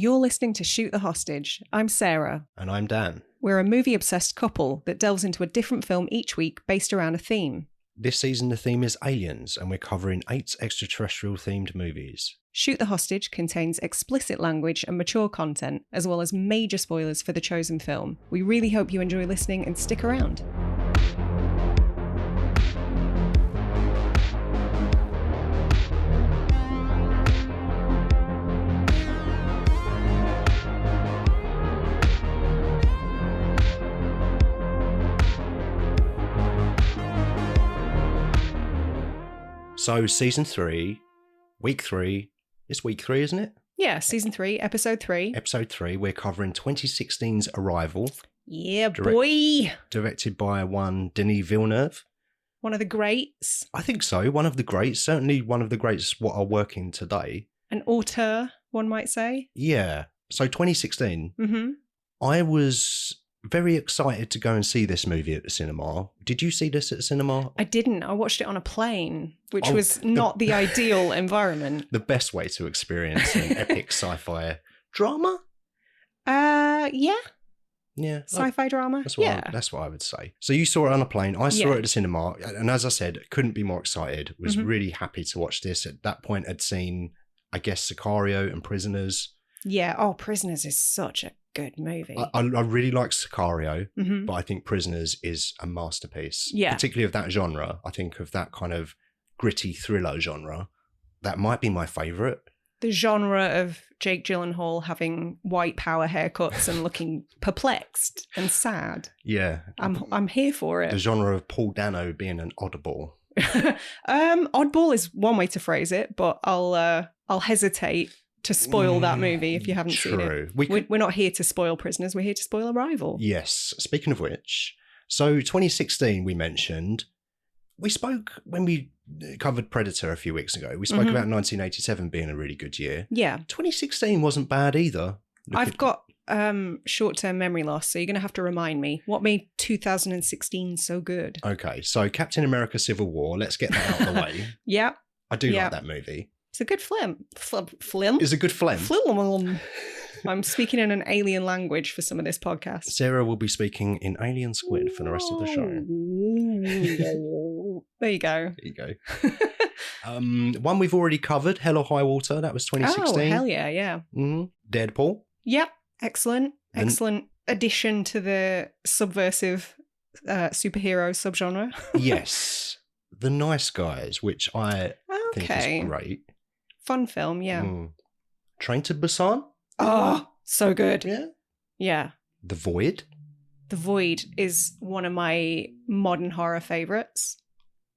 You're listening to Shoot the Hostage. I'm Sarah. And I'm Dan. We're a movie-obsessed couple that delves into a different film each week based around a theme. This season the theme is aliens, and we're covering 8 extraterrestrial-themed movies. Shoot the Hostage contains explicit language and mature content, as well as major spoilers for the chosen film. We really hope you enjoy listening and stick around. So, Season 3, Week 3, it's Week 3, isn't it? Yeah, Season 3, Episode 3. Episode 3, we're covering 2016's Arrival. Yeah, boy! Directed by one Denis Villeneuve. One of the greats. I think so, one of the greats. Certainly one of the greats what are working today. An auteur, one might say. Yeah. So, 2016, Mm-hmm. I was very excited to go and see this movie at the cinema. Did you see this at the cinema? I didn't. I watched it on a plane, which was not the ideal environment. The best way to experience an epic sci-fi drama? Yeah. Yeah. Sci-fi drama? That's what I would say. So you saw it on a plane. I saw it at the cinema. And as I said, couldn't be more excited. Was really happy to watch this. At that point, I'd seen, I guess, Sicario and Prisoners. Yeah. Oh, Prisoners is such a good movie. I really like Sicario, but I think Prisoners is a masterpiece. Yeah. Particularly of that genre. I think of that kind of gritty thriller genre. That might be my favourite. The genre of Jake Gyllenhaal having white power haircuts and looking perplexed and sad. Yeah. I'm here for it. The genre of Paul Dano being an oddball. Oddball is one way to phrase it, but I'll hesitate to spoil that movie if you haven't seen it. We're not here to spoil Prisoners, we're here to spoil Arrival. Yes. Speaking of which, so 2016 we mentioned, we spoke when we covered Predator a few weeks ago, we spoke about 1987 being a really good year. Yeah. 2016 wasn't bad either. I've got short-term memory loss, so you're going to have to remind me. What made 2016 so good? Okay, so Captain America Civil War, let's get that out of the way. Yeah. I do like that movie. It's a good film. Film? It's a good film. Film. I'm speaking in an alien language for some of this podcast. Sarah will be speaking in alien squid for the rest of the show. There you go. There you go. One we've already covered, Hell or High Water. That was 2016. Oh, hell yeah. Deadpool. Yep. Excellent addition to the subversive superhero subgenre. Yes. The Nice Guys, which I think is great. Fun film, yeah. Train to Busan. Oh, so good. Yeah. Yeah. The Void. The Void is one of my modern horror favourites.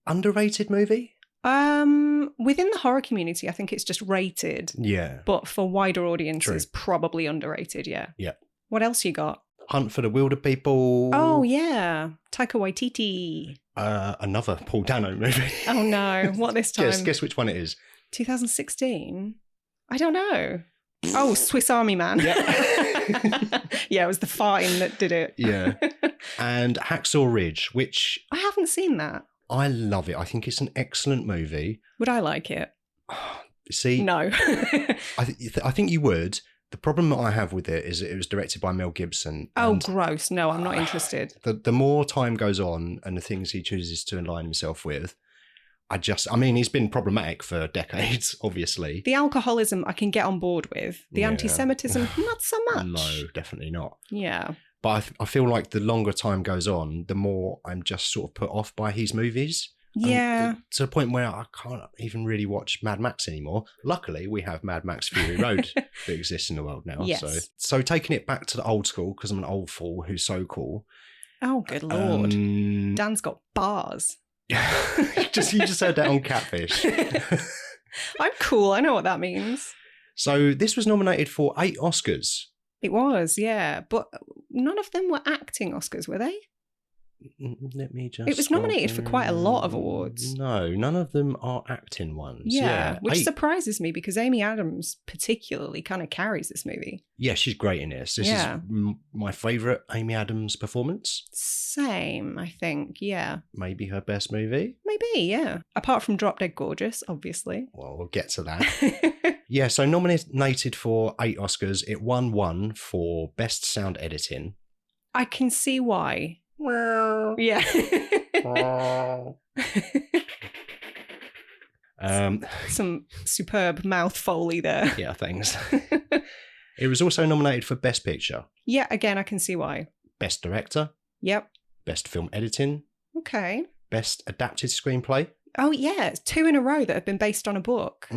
Underrated movie? Within the horror community, I think it's just rated. Yeah. But for wider audiences, probably underrated, yeah. Yeah. What else you got? Hunt for the Wilder People. Oh, yeah. Taika Waititi. Another Paul Dano movie. Oh, no. What this time? Guess which one it is. 2016? I don't know. Oh, Swiss Army Man. Yeah. Yeah, it was the farting that did it. Yeah. And Hacksaw Ridge, which... I haven't seen that. I love it. I think it's an excellent movie. Would I like it? See? No. I think you would. The problem that I have with it is that it was directed by Mel Gibson. Oh, gross. No, I'm not interested. The more time goes on and the things he chooses to align himself with, he's been problematic for decades, obviously. The alcoholism I can get on board with. The anti-Semitism, not so much. No, definitely not. Yeah. But I feel like the longer time goes on, the more I'm just sort of put off by his movies. Yeah. To the point where I can't even really watch Mad Max anymore. Luckily, we have Mad Max Fury Road that exists in the world now. Yes. So taking it back to the old school, because I'm an old fool who's so cool. Oh, good Lord. Dan's got bars. You just heard that on Catfish. I'm cool. I know what that means. So this was nominated for 8 Oscars. It was, yeah. But none of them were acting Oscars, were they? Let me just. It was nominated for quite a lot of awards. No, none of them are acting ones. Yeah, which surprises me because Amy Adams particularly kind of carries this movie. Yeah, she's great in this. This is my favourite Amy Adams performance. Same, I think, yeah. Maybe her best movie? Maybe, yeah. Apart from Drop Dead Gorgeous, obviously. Well, we'll get to that. Yeah, so nominated for 8 Oscars. It won 1 for Best Sound Editing. I can see why. Yeah. Some superb mouth foley there. Yeah, thanks. It was also nominated for Best Picture. Yeah, again, I can see why. Best Director. Yep. Best Film Editing. Okay. Best Adapted Screenplay. Oh, yeah. It's 2 in a row that have been based on a book.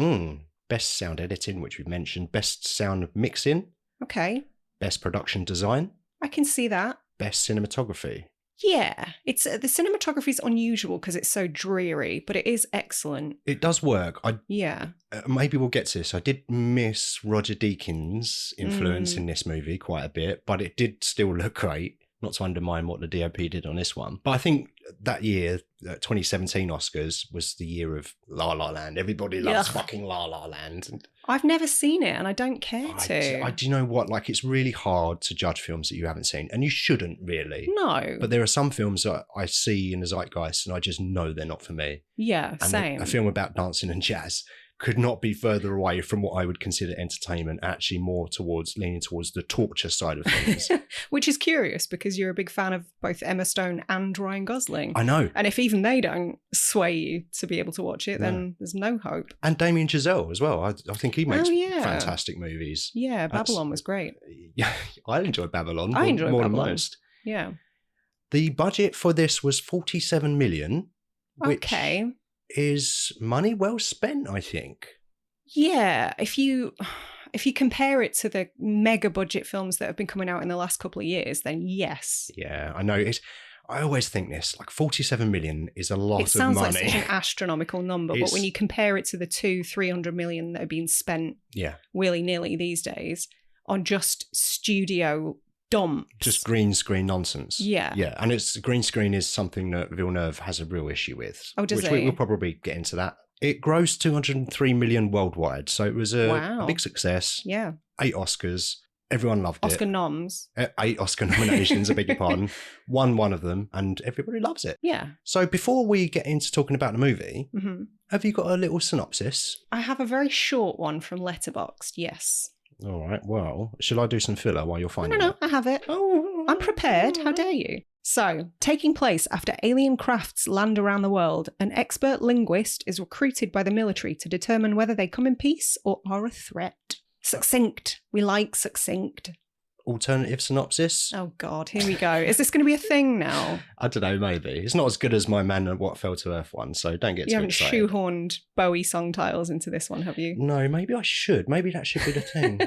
Best Sound Editing, which we've mentioned. Best Sound Mixing. Okay. Best Production Design. I can see that. Best Cinematography. Yeah, it's the cinematography is unusual because it's so dreary, but it is excellent. It does work. Yeah. Maybe we'll get to this. I did miss Roger Deakins' influence in this movie quite a bit, but it did still look great. Not to undermine what the DOP did on this one. But I think that year, 2017 Oscars, was the year of La La Land. Everybody loves fucking La La Land. I've never seen it and I don't care to. Do you know what? Like, it's really hard to judge films that you haven't seen. And you shouldn't really. No. But there are some films that I see in the zeitgeist and I just know they're not for me. Yeah, and same. A film about dancing and jazz could not be further away from what I would consider entertainment, actually more leaning towards the torture side of things. Which is curious because you're a big fan of both Emma Stone and Ryan Gosling. I know. And if even they don't sway you to be able to watch it, then there's no hope. And Damien Chazelle as well. I think he makes fantastic movies. Yeah, Babylon was great. Yeah, I enjoyed Babylon. I enjoyed more Babylon. than most. Yeah. The budget for this was 47 million, which okay. is money well spent, I think. Yeah, if you compare it to the mega budget films that have been coming out in the last couple of years, then yes. Yeah, I know. I always think this, like 47 million is a lot of money. It sounds like such an astronomical number, but when you compare it to the 200-300 million that are being spent willy-nilly these days on just studio dumps. Just green screen nonsense. Yeah. Yeah, and green screen is something that Villeneuve has a real issue with. Oh, does We'll probably get into that. It grossed 203 million worldwide, so it was a big success. Yeah. 8 Oscars. Everyone loved it. Oscar noms. 8 Oscar nominations, I beg your pardon. Won one of them, and everybody loves it. Yeah. So before we get into talking about the movie, have you got a little synopsis? I have a very short one from Letterboxd, yes. All right, well, shall I do some filler while you're finding it? No, I have it. Oh, I'm prepared. How dare you? So, taking place after alien crafts land around the world, an expert linguist is recruited by the military to determine whether they come in peace or are a threat. Succinct. We like succinct. Alternative synopsis? Oh, God, here we go. Is this going to be a thing now? I don't know, maybe. It's not as good as my Man and What Fell to Earth one, so don't get too excited. You haven't shoehorned Bowie song titles into this one, have you? No, maybe I should. Maybe that should be the thing.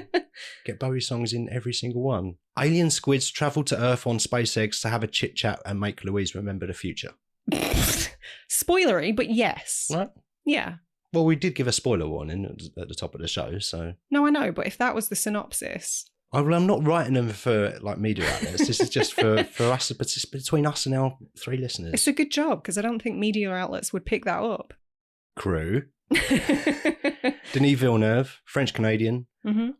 Get Bowie songs in every single one. Alien squids travel to Earth on space eggs to have a chit-chat and make Louise remember the future. Spoilery, but yes. Right? Yeah. Well, we did give a spoiler warning at the top of the show, so... No, I know, but if that was the synopsis... I'm not writing them for media outlets. This is just for us, between us and our 3 listeners. It's a good job because I don't think media outlets would pick that up. Crew. Denis Villeneuve, French Canadian.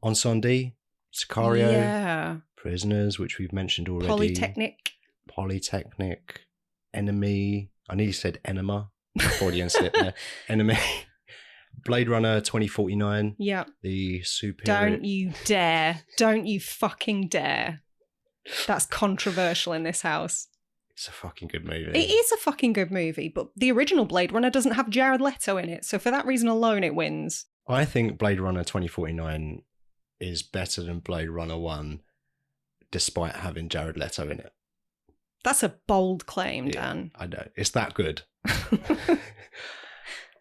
Ensemble, Sicario. Prisoners, which we've mentioned already. Polytechnic. Enemy. I nearly said enema. Freudian slip there. Enemy. Blade Runner 2049. Yeah. The super. Don't you dare. Don't you fucking dare. That's controversial in this house. It's a fucking good movie. It is a fucking good movie, but the original Blade Runner doesn't have Jared Leto in it, so for that reason alone it wins. I think Blade Runner 2049 is better than Blade Runner 1 despite having Jared Leto in it. That's a bold claim, Dan. I know. It's that good.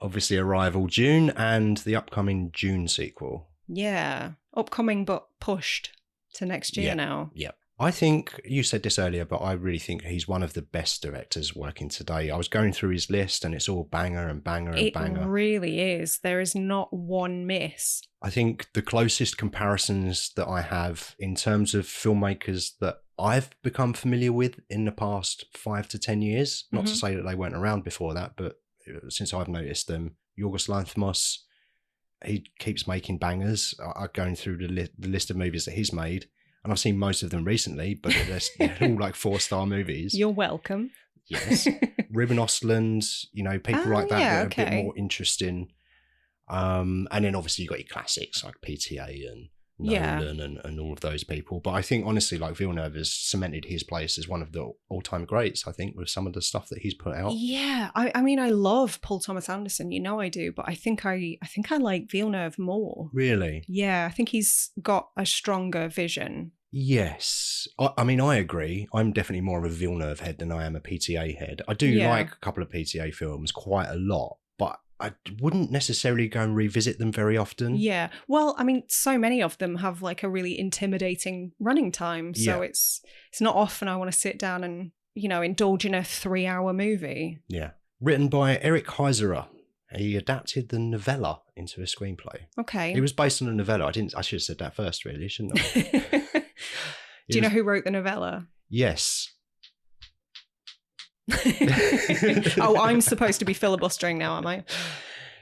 Obviously, Arrival June and the upcoming June sequel. Yeah. Upcoming but pushed to next year now. Yep. I think you said this earlier, but I really think he's one of the best directors working today. I was going through his list and it's all banger and banger and banger. It really is. There is not one miss. I think the closest comparisons that I have in terms of filmmakers that I've become familiar with in the past 5 to 10 years, not to say that they weren't around before that, but since I've noticed them, Yorgos Lanthimos, he keeps making bangers. I'm going through the list of movies that he's made. And I've seen most of them recently, but they're all like 4-star movies. You're welcome. Yes. Ruben Östlund, people like that that are a bit more interesting. And then obviously you've got your classics like PTA and Nolan and all of those people. But I think honestly, like Villeneuve has cemented his place as one of the all-time greats, I think, with some of the stuff that he's put out. Yeah. I mean, I love Paul Thomas Anderson, I do, but I think I like Villeneuve more. Really? Yeah, I think he's got a stronger vision. Yes. I mean, I agree. I'm definitely more of a Villeneuve head than I am a PTA head. I do like a couple of PTA films quite a lot, but I wouldn't necessarily go and revisit them very often. Yeah. Well, I mean, so many of them have like a really intimidating running time. So it's not often I want to sit down and, indulge in a 3-hour movie. Yeah. Written by Eric Heiserer. He adapted the novella into a screenplay. Okay. It was based on a novella. I should have said that first, really, shouldn't I? Do you know who wrote the novella? Yes. Oh, I'm supposed to be filibustering now, am I?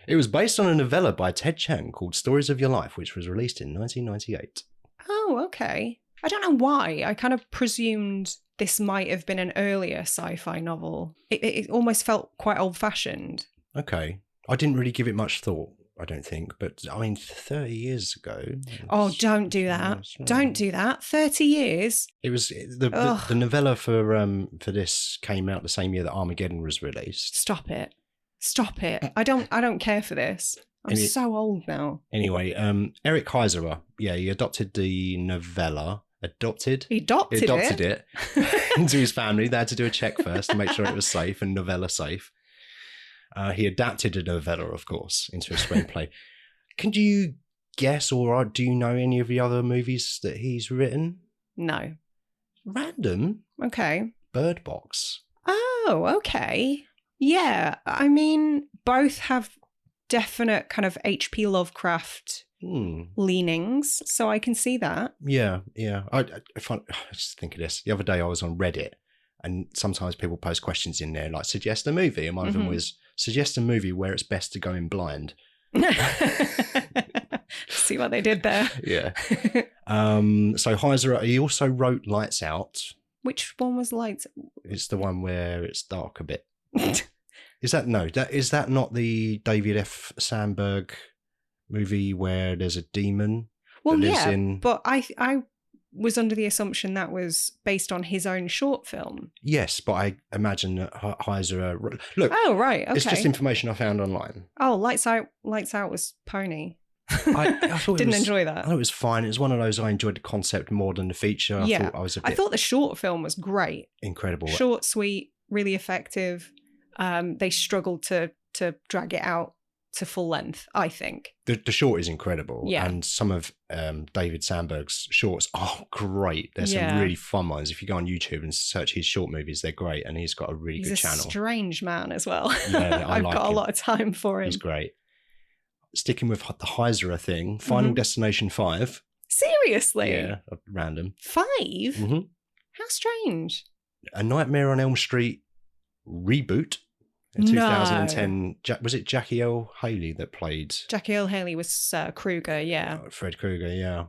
It was based on a novella by Ted Chiang called Stories of Your Life, which was released in 1998. Oh, okay. I don't know why. I kind of presumed this might have been an earlier sci-fi novel. It almost felt quite old-fashioned. Okay. I didn't really give it much thought, I don't think. But, 30 years ago... Oh, don't do that. Don't do that. 30 years? It was... The novella for this came out the same year that Armageddon was released. Stop it. I don't care for this. I'm so old now. Anyway, Eric Heiserer, he adopted the novella. He adopted it into his family. They had to do a check first to make sure it was safe and novella safe. He adapted a novella, of course, into a screenplay. Can you guess or do you know any of the other movies that he's written? No. Random? Okay. Bird Box. Oh, okay. Yeah, I mean, both have definite kind of H.P. Lovecraft leanings, so I can see that. Yeah. I just think of this. The other day I was on Reddit, and sometimes people post questions in there like, suggest a movie, and one of them was, suggest a movie where it's best to go in blind. See what they did there. Yeah. So Heiserer, he also wrote Lights Out. Which one was Lights? It's the one where it's dark a bit. Is that not the David F. Sandberg movie where there's a demon? Well, but I was under the assumption that was based on his own short film. Yes, but I imagine that Heiserer... Look, oh, right, okay. It's just information I found online. Oh, Lights Out was Pony. I thought Didn't enjoy that. I thought it was fine. It was one of those, I enjoyed the concept more than the feature. I thought the short film was great. Incredible. Short, sweet, really effective. They struggled to drag it out to full length, I think. The short is incredible. Yeah. And some of David Sandberg's shorts are great. There's some really fun ones. If you go on YouTube and search his short movies, they're great. And he's got a really good channel. He's a strange man as well. Yeah, I've got a lot of time for him. He's great. Sticking with the Heiserer thing, Final Destination 5. Seriously? Yeah, random. 5? Mm-hmm. How strange. A Nightmare on Elm Street reboot. In 2010, was it Jackie Earle Haley that played? Jackie Earle Haley was Krueger, yeah. Fred Krueger, yeah.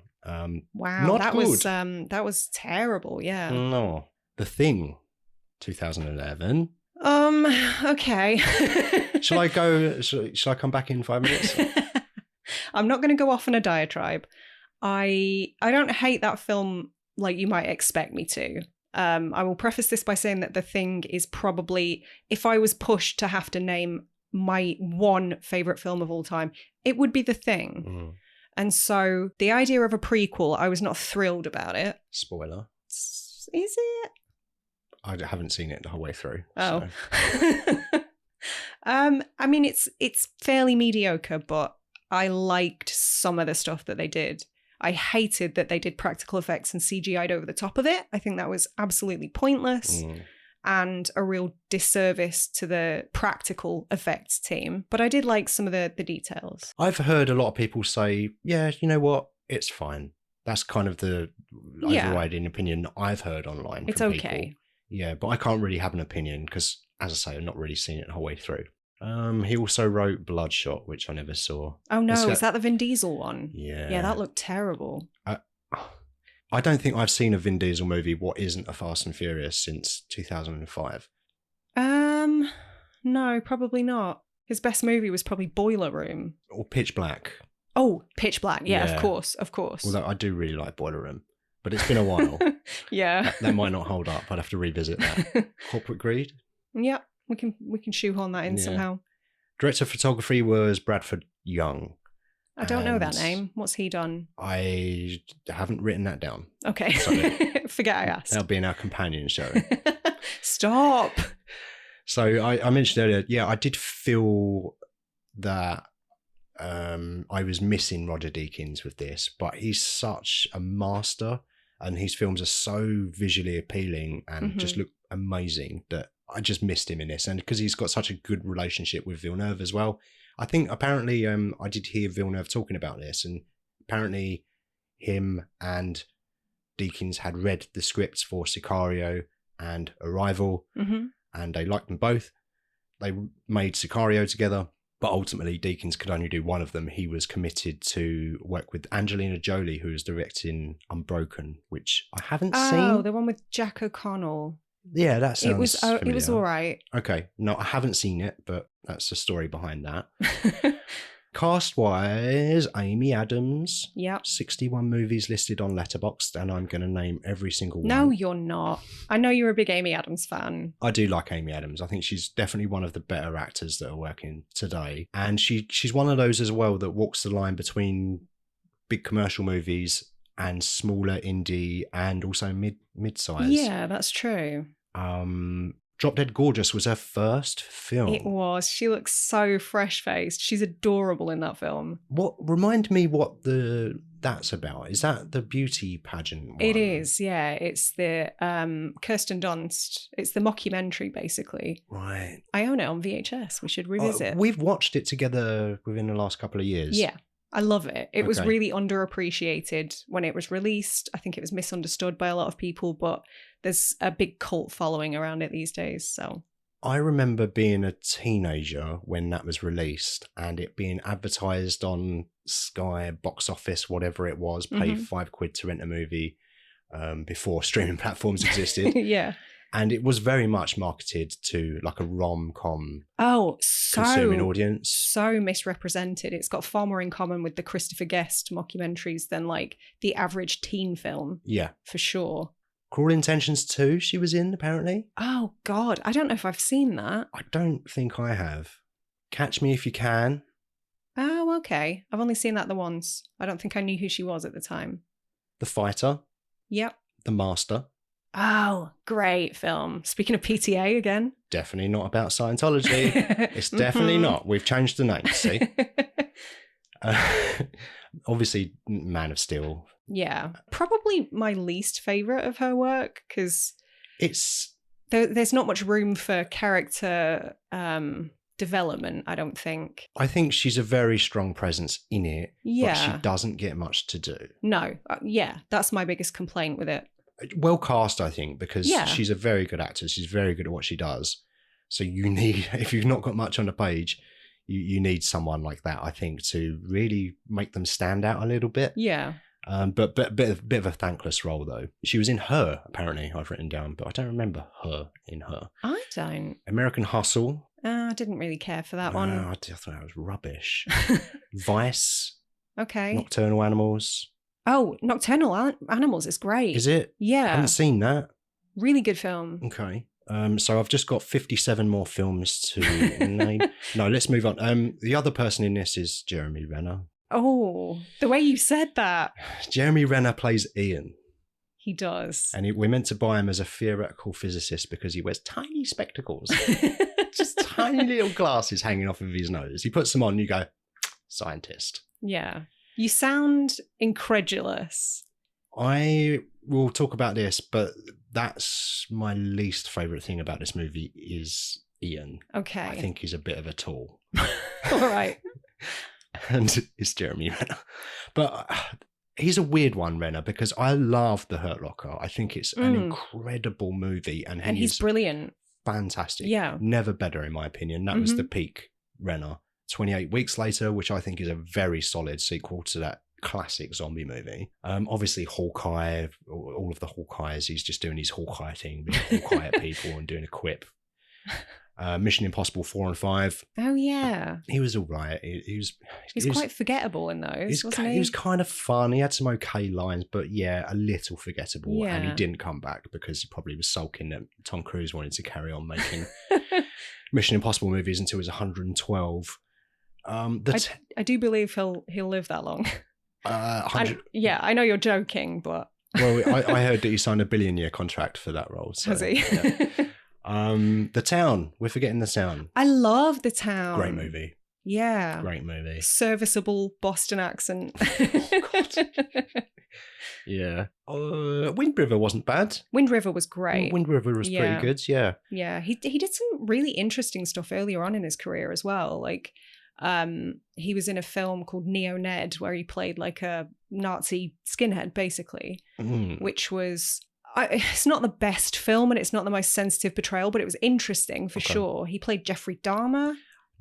Wow, that good. That was terrible, yeah. No, The Thing, 2011. Okay. Shall I go? Shall I come back in 5 minutes? I'm not going to go off on a diatribe. I don't hate that film like you might expect me to. I will preface this by saying that The Thing is probably, if I was pushed to have to name my one favourite film of all time, it would be The Thing. Mm. And so the idea of a prequel, I was not thrilled about it. Spoiler. Is it? I haven't seen it the whole way through. Oh. So. I mean, it's fairly mediocre, but I liked some of the stuff that they did. I hated that they did practical effects and CGI'd over the top of it. I think that was absolutely pointless and a real disservice to the practical effects team. But I did like some of the details. I've heard a lot of people say, yeah, you know what? It's fine. That's kind of the overriding opinion I've heard online. It's from okay. People. Yeah, but I can't really have an opinion because, as I say, I've not really seen it the whole way through. He also wrote Bloodshot, which I never saw. Oh no, is that the Vin Diesel one? Yeah. Yeah, that looked terrible. I don't think I've seen a Vin Diesel movie what isn't a Fast and Furious since 2005. No, probably not. His best movie was probably Boiler Room. Or Pitch Black. Oh, Pitch Black. Yeah, Yeah. of course. Although I do really like Boiler Room. But it's been a while. Yeah. That might not hold up. I'd have to revisit that. Corporate Greed? Yep. We can shoehorn that in somehow. Director of photography was Bradford Young. I don't know that name. What's he done? I haven't written that down. Okay. Forget I asked. That'll be in our companion show. Stop. So I mentioned earlier, yeah, I did feel that I was missing Roger Deakins with this, but he's such a master and his films are so visually appealing and just look amazing that I just missed him in this. And because he's got such a good relationship with Villeneuve as well. I think apparently I did hear Villeneuve talking about this, and apparently him and Deakins had read the scripts for Sicario and Arrival, and they liked them both. They made Sicario together, but ultimately Deakins could only do one of them. He was committed to work with Angelina Jolie, who was directing Unbroken, which I haven't seen. Oh, the one with Jack O'Connell. Yeah, that sounds familiar. It was all right. Okay. No, I haven't seen it, but that's the story behind that. Cast-wise, Amy Adams. Yep. 61 movies listed on Letterboxd, and I'm going to name every single one. No, you're not. I know you're a big Amy Adams fan. I do like Amy Adams. I think she's definitely one of the better actors that are working today. And she's one of those as well that walks the line between big commercial movies and smaller indie and also mid-size. Yeah, that's true. Drop Dead Gorgeous was her first film. It was. She looks so fresh-faced. She's adorable in that film. Remind me what that's about. Is that the beauty pageant one? It is, yeah. It's the Kirsten Dunst. It's the mockumentary, basically. Right. I own it on VHS. We should revisit. We've watched it together within the last couple of years. Yeah. I love it. It was really underappreciated when it was released. I think it was misunderstood by a lot of people, but there's a big cult following around it these days. So I remember being a teenager when that was released and it being advertised on Sky, box office, whatever it was, pay £5 to rent a movie before streaming platforms existed. Yeah. And it was very much marketed to like a rom-com consuming audience. So misrepresented. It's got far more in common with the Christopher Guest mockumentaries than like the average teen film. Yeah. For sure. Cruel Intentions 2 she was in, apparently. Oh, God. I don't know if I've seen that. I don't think I have. Catch Me If You Can. Oh, okay. I've only seen that the once. I don't think I knew who she was at the time. The Fighter. Yep. The Master. Oh, great film. Speaking of PTA again. Definitely not about Scientology. It's definitely not. We've changed the name, see? Obviously, Man of Steel. Yeah. Probably my least favourite of her work because there's not much room for character development, I don't think. I think she's a very strong presence in it, yeah. But she doesn't get much to do. No. Yeah, that's my biggest complaint with it. Well cast, I think, because she's a very good actor. She's very good at what she does. So you need, if you've not got much on the page, you need someone like that, I think, to really make them stand out a little bit. Yeah. But bit of a thankless role, though. She was in Her, apparently, I've written down, but I don't remember her in Her. I don't. American Hustle. I didn't really care for that one. I thought that was rubbish. Vice. Okay. Nocturnal Animals. Oh, Nocturnal Animals is great. Is it? Yeah. I haven't seen that. Really good film. Okay. So I've just got 57 more films to name. No, let's move on. The other person in this is Jeremy Renner. Oh, the way you said that. Jeremy Renner plays Ian. He does. And we're meant to buy him as a theoretical physicist because he wears tiny spectacles. Just tiny little glasses hanging off of his nose. He puts them on and you go, scientist. Yeah. You sound incredulous. I will talk about this, but that's my least favourite thing about this movie is Ian. Okay. I think he's a bit of a tool. All right. And it's Jeremy Renner. But he's a weird one, Renner, because I love The Hurt Locker. I think it's an incredible movie. And he's brilliant. Fantastic. Yeah. Never better, in my opinion. That was the peak Renner. 28 Weeks Later, which I think is a very solid sequel to that classic zombie movie. Obviously Hawkeye, all of the Hawkeyes, he's just doing his Hawkeye thing, being Hawkeye at people and doing a quip. Mission Impossible 4 and 5. Oh yeah, he was all right. He's quite forgettable in those, wasn't he? He was kind of fun. He had some okay lines, but yeah, a little forgettable. Yeah. And he didn't come back because he probably was sulking that Tom Cruise wanted to carry on making Mission Impossible movies until he was 112. I do believe he'll live that long. 100. Yeah, I know you're joking, but well, I heard that he signed a $1 billion contract for that role. So, has he? Yeah. The Town. We're forgetting The Town. I love The Town. Great movie. Yeah. Great movie. Serviceable Boston accent. Oh, God. Yeah. Wind River wasn't bad. Wind River was great. Wind River was pretty good, yeah. Yeah. He did some really interesting stuff earlier on in his career as well. Like, he was in a film called Neo Ned where he played like a Nazi skinhead, basically, which was... it's not the best film and it's not the most sensitive portrayal, but it was interesting for sure. He played Jeffrey Dahmer.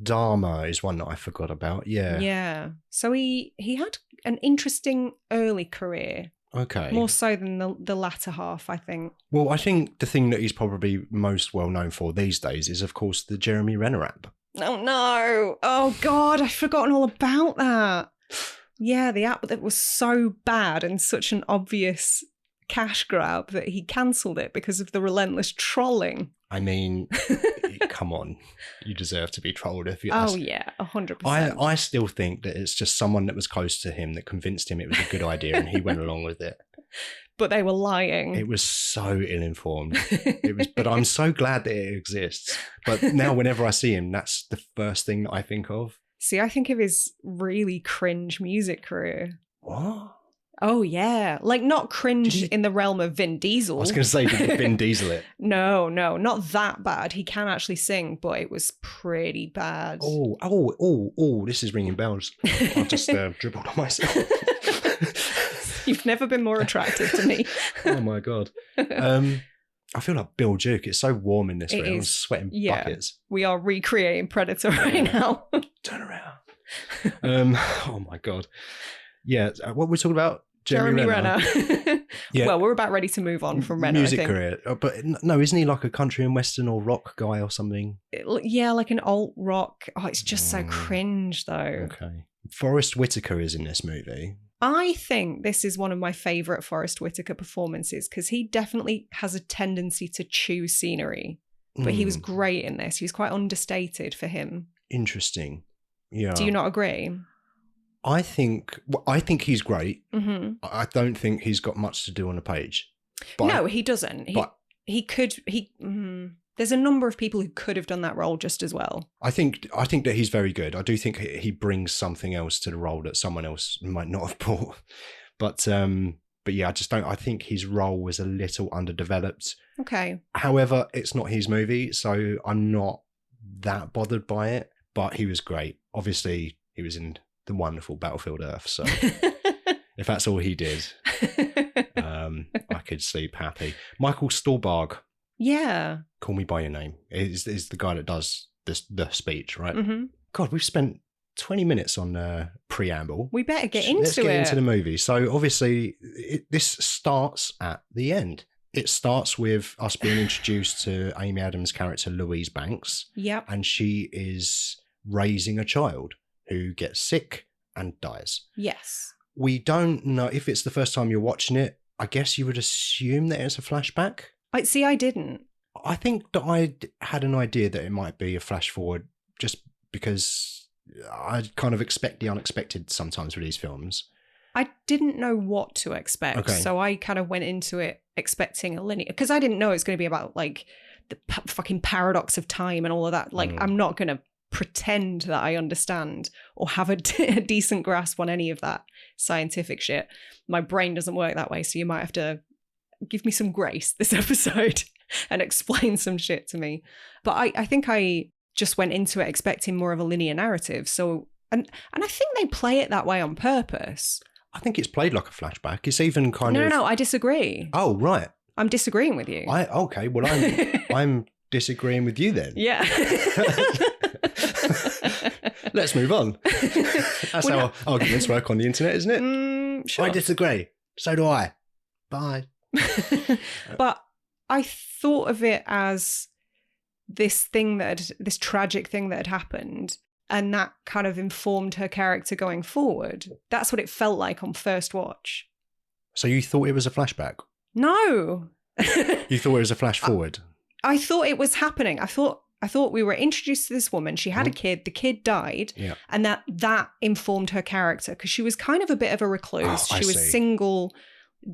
Dahmer is one that I forgot about, yeah. Yeah. So he had an interesting early career. Okay. More so than the latter half, I think. Well, I think the thing that he's probably most well known for these days is, of course, the Jeremy Renner app. Oh, no. Oh, God, I've forgotten all about that. Yeah, the app that was so bad and such an obvious cash grab that he cancelled it because of the relentless trolling. I mean, come on. You deserve to be trolled if you ask. Oh, yeah, 100%. I still think that it's just someone that was close to him that convinced him it was a good idea and he went along with it. But they were lying. It was so ill-informed. But I'm so glad that it exists. But now whenever I see him, that's the first thing that I think of. See, I think of his really cringe music career. What? Oh, yeah. Like, not cringe in the realm of Vin Diesel. I was going to say, did Vin Diesel it? No, not that bad. He can actually sing, but it was pretty bad. Oh, this is ringing bells. I've just dribbled on myself. You've never been more attractive to me. Oh, my God. I feel like Bill Duke. It's so warm in this room. I'm sweating buckets. We are recreating Predator right now. Turn around. Oh, my God. Yeah, what were we talking about? Jeremy Renner. Yeah. Well, we're about ready to move on from Renner, music I think. career. But no, isn't he like a country and western or rock guy or something? Yeah, like an alt rock. Oh, it's just so cringe, though. Okay. Forrest Whitaker is in this movie. I think this is one of my favourite Forrest Whitaker performances because he definitely has a tendency to chew scenery. But he was great in this. He was quite understated for him. Interesting. Yeah. Do you not agree? I think he's great. Mm-hmm. I don't think he's got much to do on the page. But no, he doesn't. He could. There's a number of people who could have done that role just as well. I think that he's very good. I do think he brings something else to the role that someone else might not have brought. But yeah, I just don't. I think his role was a little underdeveloped. Okay. However, it's not his movie, so I'm not that bothered by it. But he was great. Obviously, he was in the wonderful Battlefield Earth. So if that's all he did, I could sleep happy. Michael Stuhlbarg. Yeah. Call Me By Your Name is the guy that does the speech, right? Mm-hmm. God, we've spent 20 minutes on preamble. We better get into it. Let's get into the movie. So obviously, this starts at the end. It starts with us being introduced to Amy Adams' character, Louise Banks. Yep. And she is raising a child who gets sick and dies. Yes. We don't know if it's the first time you're watching it. I guess you would assume that it's a flashback. I didn't. I think that I had an idea that it might be a flash forward just because I kind of expect the unexpected sometimes with these films. I didn't know what to expect. Okay. So I kind of went into it expecting a linear, because I didn't know it's going to be about like the fucking paradox of time and all of that. Like, I'm not going to pretend that I understand or have a decent grasp on any of that scientific shit. My brain doesn't work that way, so you might have to give me some grace this episode and explain some shit to me. But I think I just went into it expecting more of a linear narrative. So, and I think they play it that way on purpose. I think it's played like a flashback. It's even kind of... No, I disagree. Oh, right. I'm disagreeing with you. Okay, well, I'm disagreeing with you then. Yeah. Let's move on. That's how arguments work on the internet, isn't it? Sure. I disagree. So do I. Bye. But I thought of it as this tragic thing that had happened, and that kind of informed her character going forward. That's what it felt like on first watch. So you thought it was a flashback? No. You thought it was a flash forward? I thought it was happening. I thought we were introduced to this woman. She had a kid. The kid died. Yeah. And that informed her character because she was kind of a bit of a recluse. Oh, she was single.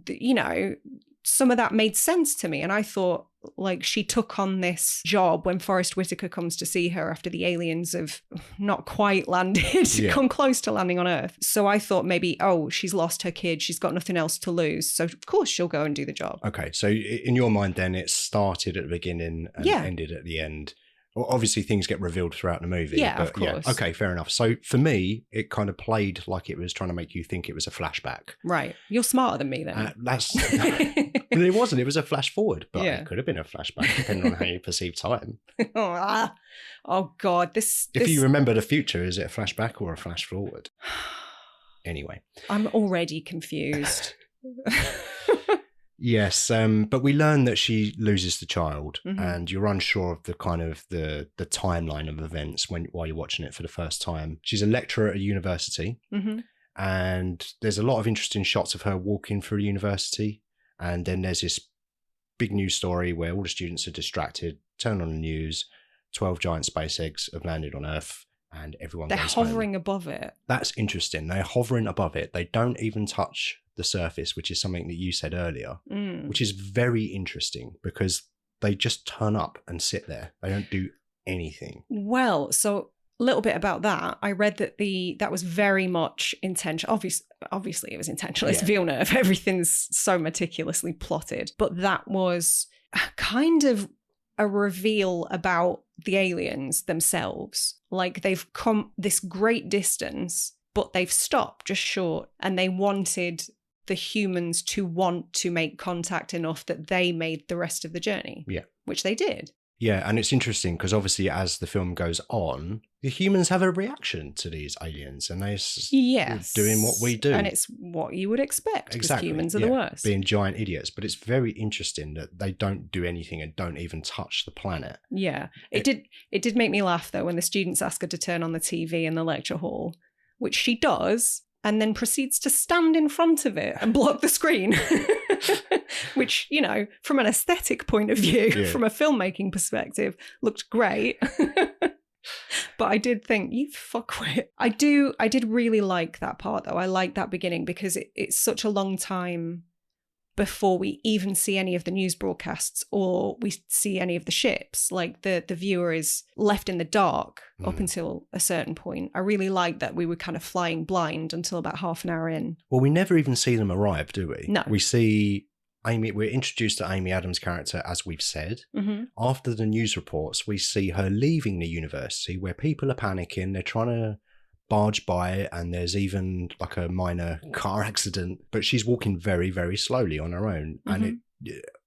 You know, some of that made sense to me. And I thought, like, she took on this job when Forrest Whitaker comes to see her after the aliens have not quite landed, come close to landing on Earth. So I thought maybe, she's lost her kid. She's got nothing else to lose. So, of course, she'll go and do the job. Okay. So in your mind, then, it started at the beginning and ended at the end. Well, obviously, things get revealed throughout the movie. Yeah, of course. Yeah. Okay, fair enough. So for me, it kind of played like it was trying to make you think it was a flashback. Right. You're smarter than me then. Well, it wasn't. It was a flash forward, but it could have been a flashback, depending on how you perceive time. Oh, God. If you remember the future, is it a flashback or a flash forward? Anyway. I'm already confused. Yes, but we learn that she loses the child, Mm-hmm. and you're unsure of the kind of the timeline of events while you're watching it for the first time. She's a lecturer at a university, mm-hmm. and there's a lot of interesting shots of her walking through the university. And then there's this big news story where all the students are distracted, turn on the news, 12 giant space eggs have landed on Earth, and everyone They're goes hovering home. above it. That's interesting. They're hovering above it. They don't even touch the surface, which is something that you said earlier, which is very interesting because they just turn up and sit there. They don't do anything. Well, so a little bit about that. I read that that was very much intentional. Obviously, it was intentional. It's Villeneuve. Everything's so meticulously plotted. But that was kind of a reveal about the aliens themselves. Like, they've come this great distance, but they've stopped just short, and they wanted the humans to want to make contact enough that they made the rest of the journey. Yeah. Which they did. Yeah, and it's interesting because obviously as the film goes on, the humans have a reaction to these aliens, and they're doing what we do. And it's what you would expect, because humans are the worst. Being giant idiots. But it's very interesting that they don't do anything and don't even touch the planet. Yeah. It did make me laugh, though, when the students ask her to turn on the TV in the lecture hall, which she does, and then proceeds to stand in front of it and block the screen. Which, you know, from an aesthetic point of view, from a filmmaking perspective, looked great. But I did think, you fuckwit. I did really like that part, though. I like that beginning because it's such a long time before we even see any of the news broadcasts or we see any of the ships. Like, the viewer is left in the dark up until a certain point. I really like that we were kind of flying blind until about half an hour in. Well, we never even see them arrive, do we? No. We see Amy, we're introduced to Amy Adams' character, as we've said. Mm-hmm. After the news reports, we see her leaving the university where people are panicking. They're trying to barge by, and there's even like a minor car accident, but she's walking very, very slowly on her own. Mm-hmm. And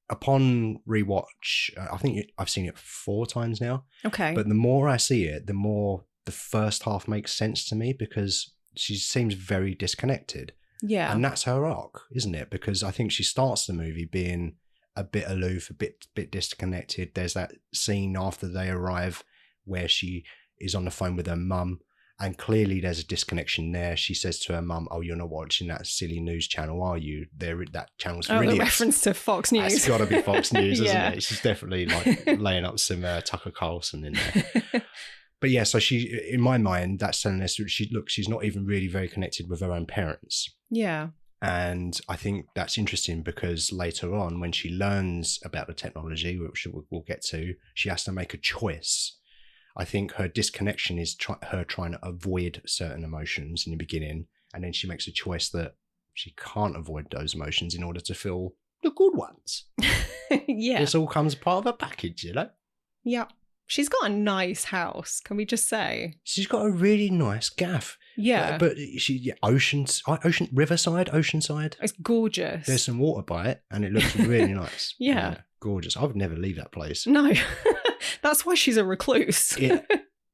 upon rewatch, I think I've seen it 4 times now. Okay. But the more I see it, the more the first half makes sense to me because she seems very disconnected. Yeah. And that's her arc, isn't it? Because I think she starts the movie being a bit aloof, a bit disconnected. There's that scene after they arrive where she is on the phone with her mum, and clearly there's a disconnection there. She says to her mum, "Oh, you're not watching that silly news channel, are you? That channel's for idiots." A reference to Fox News. It's got to be Fox News, isn't it? She's definitely like laying up some Tucker Carlson in there. But yeah, so she, in my mind, that's telling us that she's not even really very connected with her own parents. Yeah. And I think that's interesting because later on, when she learns about the technology, which we'll get to, she has to make a choice. I think her disconnection is her trying to avoid certain emotions in the beginning, and then she makes a choice that she can't avoid those emotions in order to feel the good ones. Yeah. This all comes part of a package, you know? Yeah. She's got a nice house, can we just say? She's got a really nice gaff. Yeah. But Riverside, Oceanside. It's gorgeous. There's some water by it, and it looks really nice. Yeah. Gorgeous. I would never leave that place. No. That's why she's a recluse.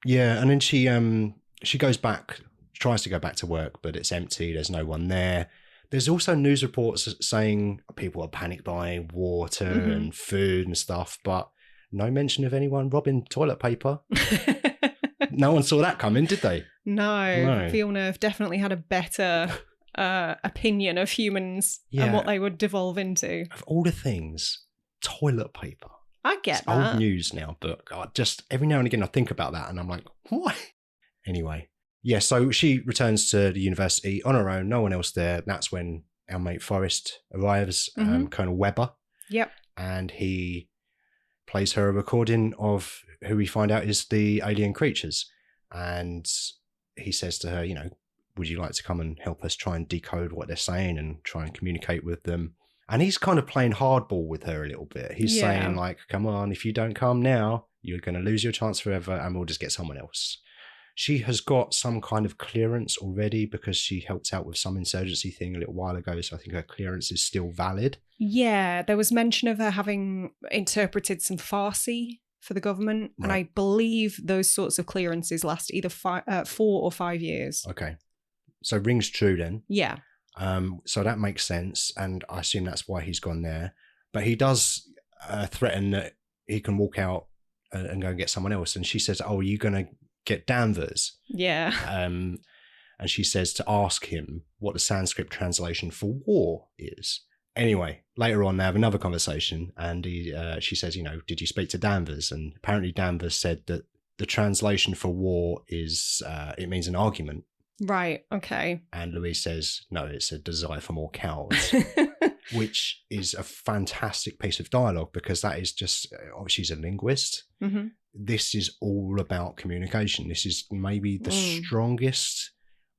Yeah, and then she goes back, tries to go back to work, but it's empty. There's no one there. There's also news reports saying people are panic buying water and food and stuff, but no mention of anyone robbing toilet paper. No one saw that coming, did they? No. Villeneuve definitely had a better opinion of humans and what they would devolve into. Of all the things, toilet paper. I get it's that. Old news now, but I just every now and again I think about that and I'm like, why? Anyway, yeah, so she returns to the university on her own, no one else there. That's when our mate Forrest arrives, Colonel Webber. Yep. And he plays her a recording of who we find out is the alien creatures. And he says to her, you know, would you like to come and help us try and decode what they're saying and try and communicate with them? And he's kind of playing hardball with her a little bit. He's saying like, come on, if you don't come now, you're going to lose your chance forever and we'll just get someone else. She has got some kind of clearance already because she helped out with some insurgency thing a little while ago. So I think her clearance is still valid. Yeah, there was mention of her having interpreted some Farsi for the government. Right. And I believe those sorts of clearances last either 4 or 5 years. Okay. So rings true then. Yeah. So that makes sense. And I assume that's why he's gone there. But he does threaten that he can walk out and go and get someone else. And she says, oh, are you going to get Danvers? Yeah. And she says to ask him what the Sanskrit translation for war is. Anyway, later on they have another conversation and she says, you know, did you speak to Danvers? And apparently Danvers said that the translation for war is, it means an argument. Right, okay. And Louise says, no, it's a desire for more cows, which is a fantastic piece of dialogue because that is just, she's a linguist. Mm-hmm. This is all about communication. This is maybe the strongest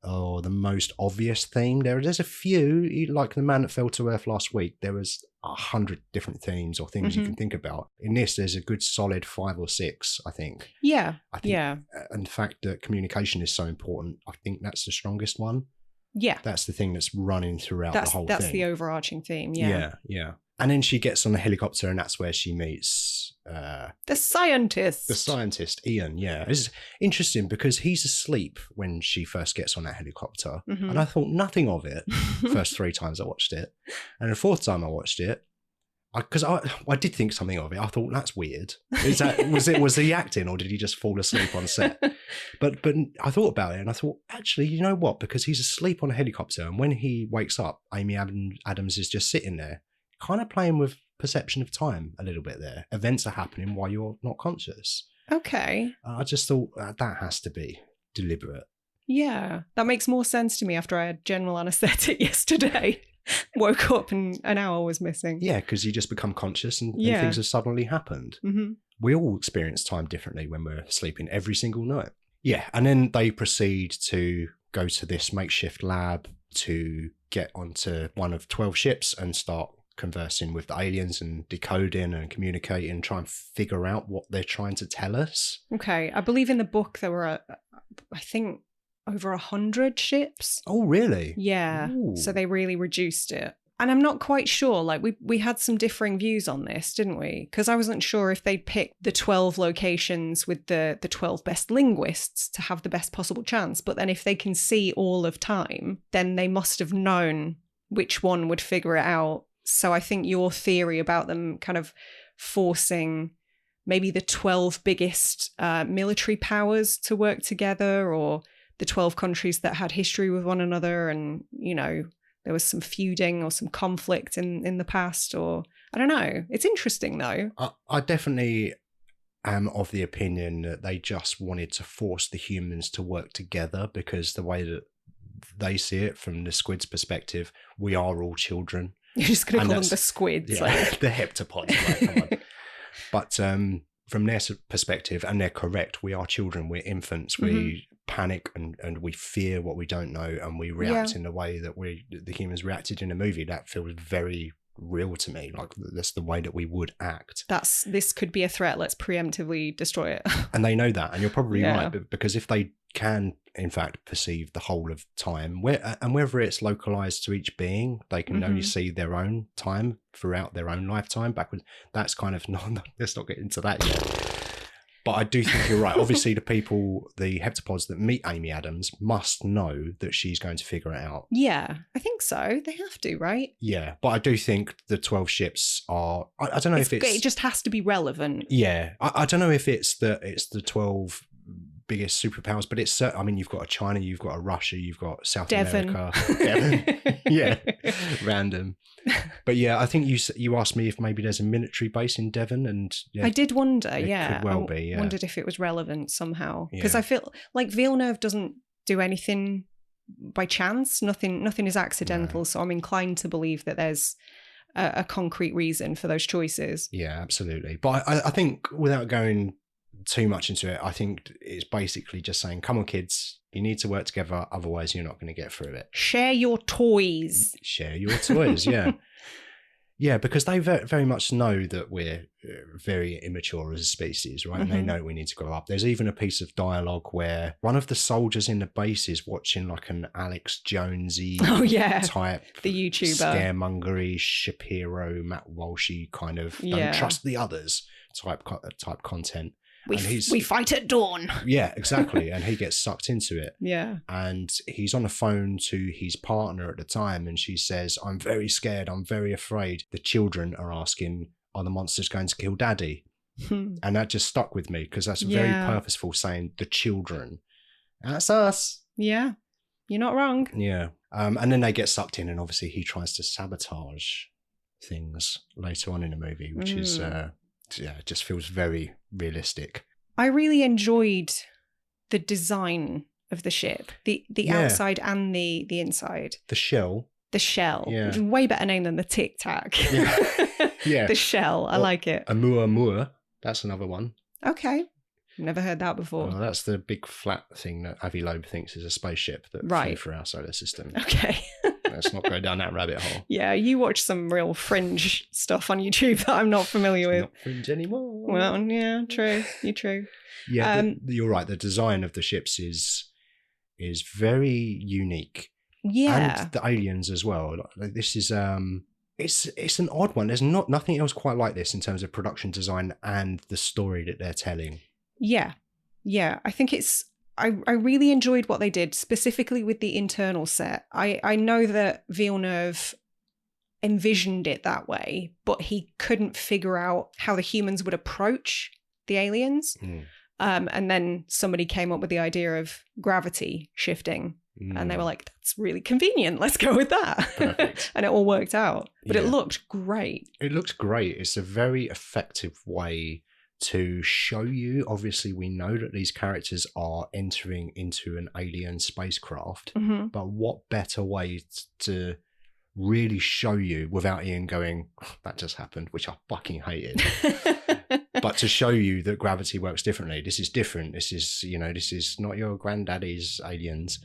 or the most obvious theme. There's a few, like The Man That Fell to Earth last week, there was 100 different themes or things you can think about. In this, there's a good solid 5 or 6, I think. Yeah, I think, and the fact that communication is so important, I think that's the strongest one. Yeah. That's the thing that's running throughout the whole thing. That's the overarching theme, yeah. Yeah. And then she gets on a helicopter and that's where she meets... the scientist. The scientist, Ian, yeah. It's interesting because he's asleep when she first gets on that helicopter. Mm-hmm. And I thought nothing of it first 3 times I watched it. And the 4th time I watched it, because I did think something of it. I thought, that's weird. Was he acting or did he just fall asleep on set? But I thought about it and I thought, actually, you know what? Because he's asleep on a helicopter and when he wakes up, Amy Adams is just sitting there, kind of playing with perception of time a little bit there. Events are happening while you're not conscious. Okay. I just thought that has to be deliberate. Yeah, that makes more sense to me after I had general anaesthetic yesterday. Woke up and an hour was missing. Yeah, because you just become conscious and things have suddenly happened. Mm-hmm. We all experience time differently when we're sleeping every single night. Yeah, and then they proceed to go to this makeshift lab to get onto one of 12 ships and start conversing with the aliens and decoding and communicating, try and figure out what they're trying to tell us. Okay, I believe in the book there were, I think, over 100 ships. Oh, really? Yeah. Ooh. So they really reduced it. And I'm not quite sure, like we had some differing views on this, didn't we? Because I wasn't sure if they'd picked the 12 locations with the 12 best linguists to have the best possible chance. But then if they can see all of time, then they must have known which one would figure it out. So I think your theory about them kind of forcing maybe the 12 biggest military powers to work together, or the 12 countries that had history with one another and, you know, there was some feuding or some conflict in the past, or I don't know. It's interesting though. I definitely am of the opinion that they just wanted to force the humans to work together because the way that they see it from the squid's perspective, we are all children. You're just going to call them the squids. Yeah, like. The heptapods. Like, come on. But from their perspective, and they're correct, we are children, we're infants, we panic and we fear what we don't know, and we react in the way that the humans reacted in the movie. That feels very real to me. Like, that's the way that we would act. This could be a threat, let's preemptively destroy it. And they know that, and you're probably right, because if they can in fact perceive the whole of time, and whether it's localized to each being, they can only see their own time throughout their own lifetime backwards. That's kind of let's not get into that yet. But I do think you're right. Obviously, the heptapods that meet Amy Adams must know that she's going to figure it out. Yeah, I think so. They have to, right? Yeah, but I do think the 12 ships are... I don't know if it's... It just has to be relevant. Yeah. I don't know if it's the 12 biggest superpowers, but it's... I mean, you've got a China, you've got a Russia, you've got South America. Devon. Yeah, random. But yeah, I think you asked me if maybe there's a military base in Devon, and I did wonder. It could well be. Yeah. Wondered if it was relevant somehow, because I feel like Villeneuve doesn't do anything by chance. Nothing is accidental. No. So I'm inclined to believe that there's a concrete reason for those choices. Yeah, absolutely. But I think, without going too much into it, I think it's basically just saying, come on, kids. You need to work together, otherwise you're not going to get through it. Share your toys. Share your toys, yeah. Yeah, because they very much know that we're very immature as a species, right? And they know we need to grow up. There's even a piece of dialogue where one of the soldiers in the base is watching like an Alex Jonesy type, the YouTuber, scaremongery, Shapiro, Matt Walshy kind of don't trust the others type content. We fight at dawn. Yeah, exactly. And he gets sucked into it. Yeah. And he's on the phone to his partner at the time, and she says, I'm very scared. I'm very afraid. The children are asking, are the monsters going to kill Daddy? And that just stuck with me, because that's very purposeful, saying the children. That's us. Yeah. You're not wrong. Yeah. And then they get sucked in, and obviously he tries to sabotage things later on in the movie, which is... it just feels very realistic. I really enjoyed the design of the ship, the outside and the inside. The shell. Yeah. Which is a way better name than the Tic Tac. Yeah. The shell. I like it. A Muamua. That's another one. Okay. Never heard that before. Well, that's the big flat thing that Avi Loeb thinks is a spaceship that flew through our solar system. Okay. Let's not go down that rabbit hole. Yeah, you watch some real fringe stuff on YouTube that I'm not familiar with. Not fringe anymore. Well, yeah, true. You're true. Yeah, you're right. The design of the ships is very unique. Yeah, and the aliens as well. Like, this is it's an odd one. There's nothing else quite like this in terms of production design and the story that they're telling. Yeah. I think it's. I really enjoyed what they did, specifically with the internal set. I know that Villeneuve envisioned it that way, but he couldn't figure out how the humans would approach the aliens. And then somebody came up with the idea of gravity shifting. And they were like, that's really convenient. Let's go with that. Perfect. And it all worked out. But it looked great. It looked great. It's a very effective way to show you. Obviously, we know that these characters are entering into an alien spacecraft, but what better way to really show you without Ian going, that just happened, which I fucking hated. But to show you that gravity works differently. This is different. This is not your granddaddy's aliens.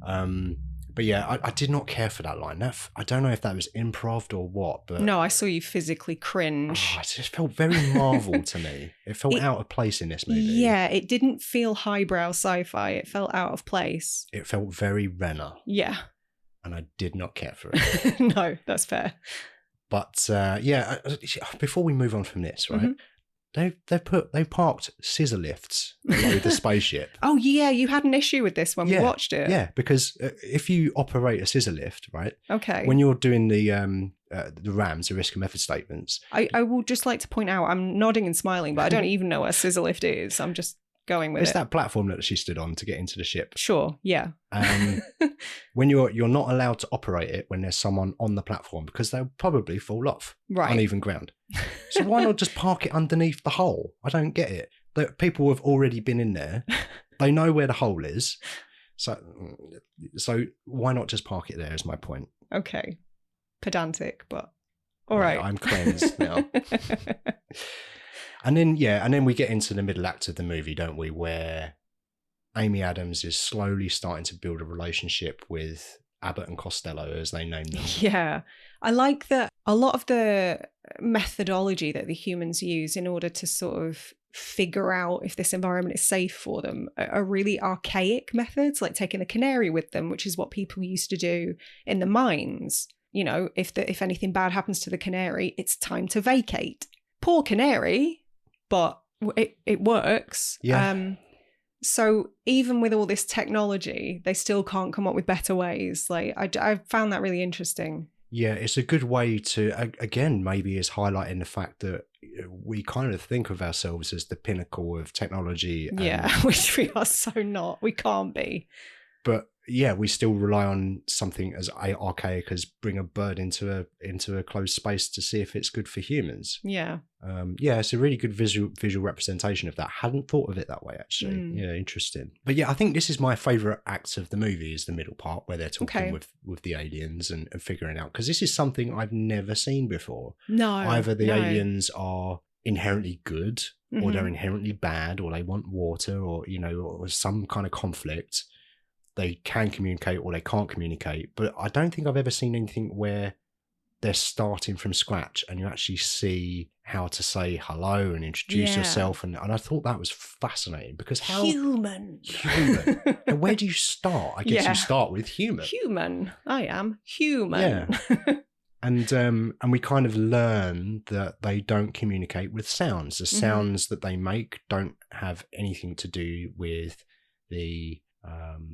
But yeah, I did not care for that line. I don't know if that was improv or what, but... No, I saw you physically cringe. It just felt very Marvel to me. It felt out of place in this movie. Yeah, it didn't feel highbrow sci-fi. It felt out of place. It felt very Renner. Yeah. And I did not care for it. No, that's fair. But before we move on from this, right? They parked scissor lifts below the spaceship. Oh yeah, you had an issue with this when we watched it. Yeah, because if you operate a scissor lift, right? Okay. When you're doing the RAMs, the risk and method statements. I would just like to point out, I'm nodding and smiling, but I don't even know what a scissor lift is. I'm just going with it's that platform that she stood on to get into the ship. Sure, yeah. When you're not allowed to operate it when there's someone on the platform, because they'll probably fall off uneven ground. So why not just park it underneath the hole? I don't get it. The people have already been in there. They know where the hole is. So why not just park it there is my point. Okay. Pedantic, but all right. I'm cleansed now. And then we get into the middle act of the movie, don't we, where Amy Adams is slowly starting to build a relationship with Abbott and Costello, as they name them. Yeah. I like that a lot of the methodology that the humans use in order to sort of figure out if this environment is safe for them are really archaic methods, like taking the canary with them, which is what people used to do in the mines. You know, if anything bad happens to the canary, it's time to vacate. Poor canary, but it works. Yeah. So even with all this technology, they still can't come up with better ways. Like I found that really interesting. Yeah, it's a good way to, again, maybe is highlighting the fact that we kind of think of ourselves as the pinnacle of technology. Yeah, which we are so not. We can't be. But yeah, we still rely on something as archaic as bring a bird into a closed space to see if it's good for humans. Yeah. Yeah, it's a really good visual representation of that. Hadn't thought of it that way, actually. Yeah, interesting. But yeah, I think this is my favourite act of the movie, is the middle part where they're talking with the aliens and figuring out, because this is something I've never seen before. No. Either the aliens are inherently good, or they're inherently bad, or they want water, or, you know, or some kind of conflict. They can communicate or they can't communicate. But I don't think I've ever seen anything where they're starting from scratch and you actually see how to say hello and introduce yourself. And I thought that was fascinating, because how... Human. And where do you start? I guess you start with human. Human. I am human. Yeah. And we kind of learn that they don't communicate with sounds. The sounds that they make don't have anything to do with the...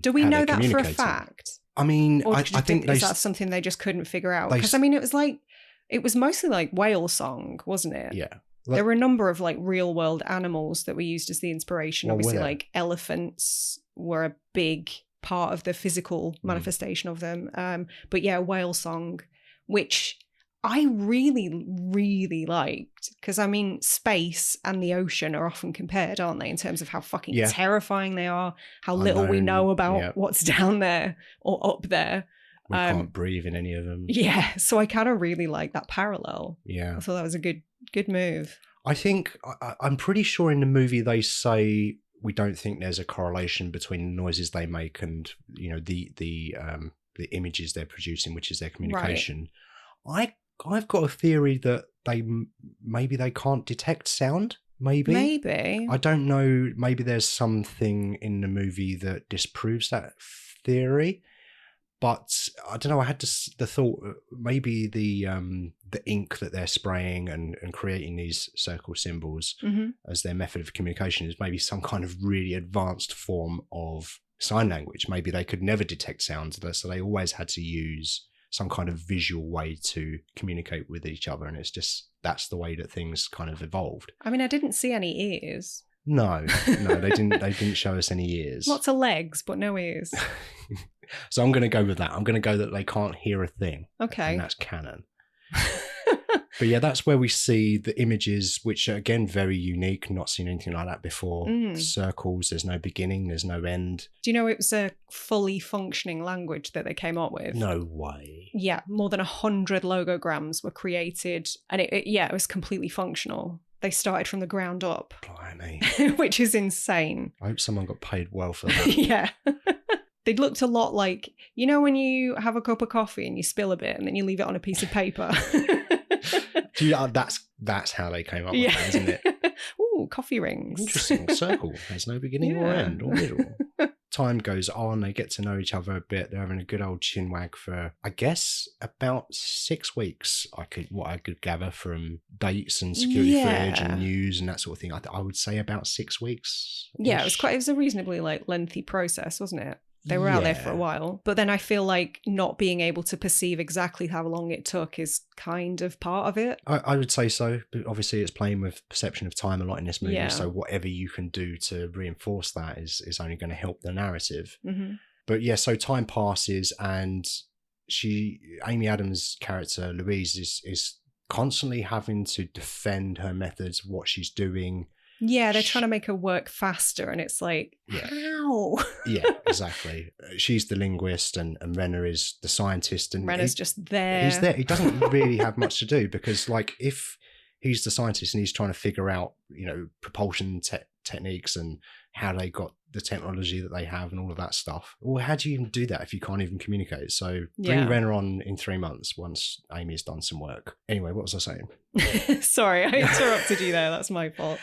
do we know that for a fact? I mean, I think is that something they just couldn't figure out? Because I mean, it was mostly like whale song, wasn't it? Yeah. There were a number of like real world animals that were used as the inspiration. Obviously, like elephants were a big part of the physical manifestation of them. But yeah, whale song, which I really, really liked, because I mean, space and the ocean are often compared, aren't they, in terms of how fucking terrifying they are, how little we know about what's down there or up there. We can't breathe in any of them. Yeah, so I kind of really like that parallel. Yeah. I thought that was a good move. I think, I'm pretty sure in the movie they say we don't think there's a correlation between the noises they make and, you know, the images they're producing, which is their communication. Right. I've got a theory that maybe they can't detect sound. Maybe. I don't know. Maybe there's something in the movie that disproves that theory. But I don't know. I had the thought maybe the ink that they're spraying and creating these circle symbols as their method of communication is maybe some kind of really advanced form of sign language. Maybe they could never detect sounds, so they always had to use some kind of visual way to communicate with each other, and it's just that's the way that things kind of evolved. I mean, I didn't see any ears. No, they didn't show us any ears. Lots of legs, but no ears. So I'm going to go with that. I'm going to go that they can't hear a thing. Okay. And that's canon. But yeah, that's where we see the images, which are, again, very unique. Not seen anything like that before. Circles, there's no beginning, there's no end. Do you know it was a fully functioning language that they came up with? No way. Yeah, more than 100 logograms were created. And it was completely functional. They started from the ground up. Blimey. Which is insane. I hope someone got paid well for that. Yeah. They looked a lot like, you know, when you have a cup of coffee and you spill a bit and then you leave it on a piece of paper. That's how they came up with that, isn't it? Ooh, coffee rings. Interesting. Circle. There's no beginning or end or middle. Time goes on. They get to know each other a bit. They're having a good old chinwag for, I guess, about 6 weeks. What I could gather from dates and security footage and news and that sort of thing. I would say about 6 weeks. Yeah, it was a reasonably lengthy process, wasn't it? They were out there for a while. But then I feel like not being able to perceive exactly how long it took is kind of part of it. I would say so. But obviously it's playing with perception of time a lot in this movie. Yeah. So whatever you can do to reinforce that is only going to help the narrative. But yeah, so time passes and Amy Adams' character, Louise, is constantly having to defend her methods, what she's doing. Yeah, they're trying to make her work faster, and it's like, how? Yeah, exactly. She's the linguist, and Renner is the scientist. And Renner's just there. He's there. He doesn't really have much to do because, like, if he's the scientist and he's trying to figure out, propulsion techniques and how they got the technology that they have and all of that stuff. Well, how do you even do that if you can't even communicate? So bring Renner on in 3 months once Amy's done some work. Anyway, what was I saying? Sorry, I interrupted you there. That's my fault.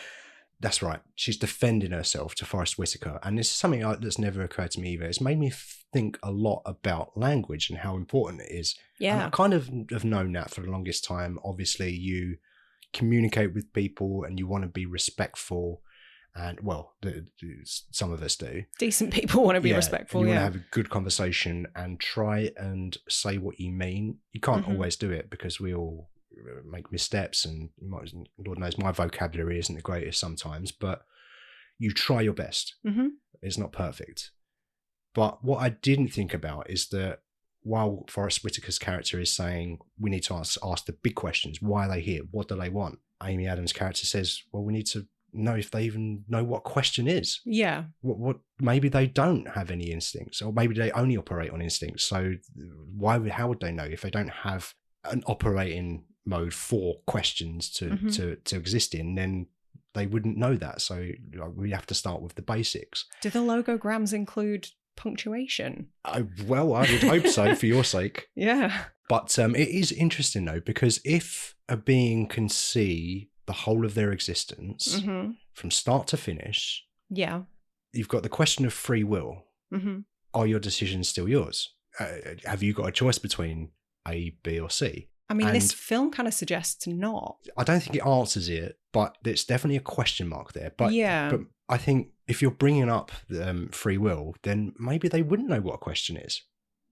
That's right. She's defending herself to Forrest Whitaker. And this is something that's never occurred to me either. It's made me think a lot about language and how important it is. Yeah. And I kind of have known that for the longest time. Obviously, you communicate with people and you want to be respectful. And, well, some of us do. Decent people want to be respectful, and you want to have a good conversation and try and say what you mean. You can't always do it because we all make missteps, and Lord knows my vocabulary isn't the greatest sometimes, but you try your best. It's not perfect. But what I didn't think about is that while Forrest Whitaker's character is saying we need to ask the big questions, why are they here, what do they want, Amy Adams' character says, well, we need to know if they even know what question is. Yeah. What maybe they don't have any instincts, or maybe they only operate on instincts. So how would they know if they don't have an operating mode for questions to exist in? Then they wouldn't know that. So we have to start with the basics. Do the logograms include punctuation? Well, I would hope so for your sake. Yeah. But it is interesting though, because if a being can see the whole of their existence from start to finish, you've got the question of free will. Are your decisions still yours? Have you got a choice between A, B, or C? I mean, this film kind of suggests not. I don't think it answers it, but there's definitely a question mark there. But I think if you're bringing up free will, then maybe they wouldn't know what a question is,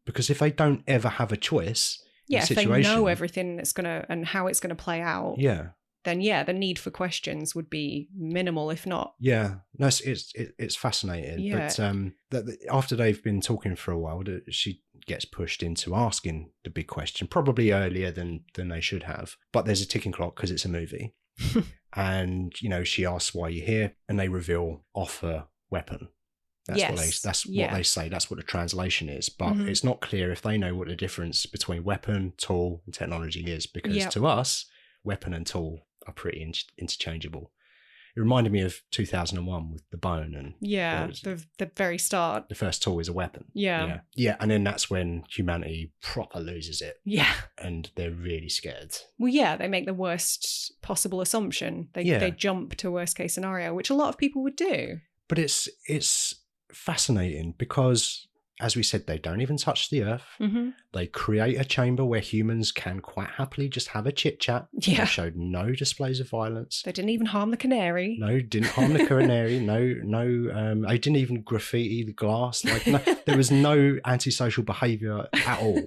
because if they don't ever have a choice, if they know everything that's gonna and how it's gonna play out, then the need for questions would be minimal, if not. Yeah, no, it's fascinating. Yeah. But after they've been talking for a while, she gets pushed into asking the big question, probably earlier than they should have. But there's a ticking clock because it's a movie, and she asks why you're here, and they reveal offer weapon. That's what they say. That's what the translation is. But it's not clear if they know what the difference between weapon, tool, and technology is, because to us, weapon and tool are pretty interchangeable. It reminded me of 2001 with the bone and the very start. The first tool is a weapon. Yeah, and then that's when humanity proper loses it. Yeah, and they're really scared. Well, they make the worst possible assumption. They jump to worst case scenario, which a lot of people would do. But it's fascinating because, as we said, they don't even touch the earth. They create a chamber where humans can quite happily just have a chit chat. They showed no displays of violence. They didn't even harm the canary. No, didn't harm the canary. No. They didn't even graffiti the glass. There was no antisocial behaviour at all.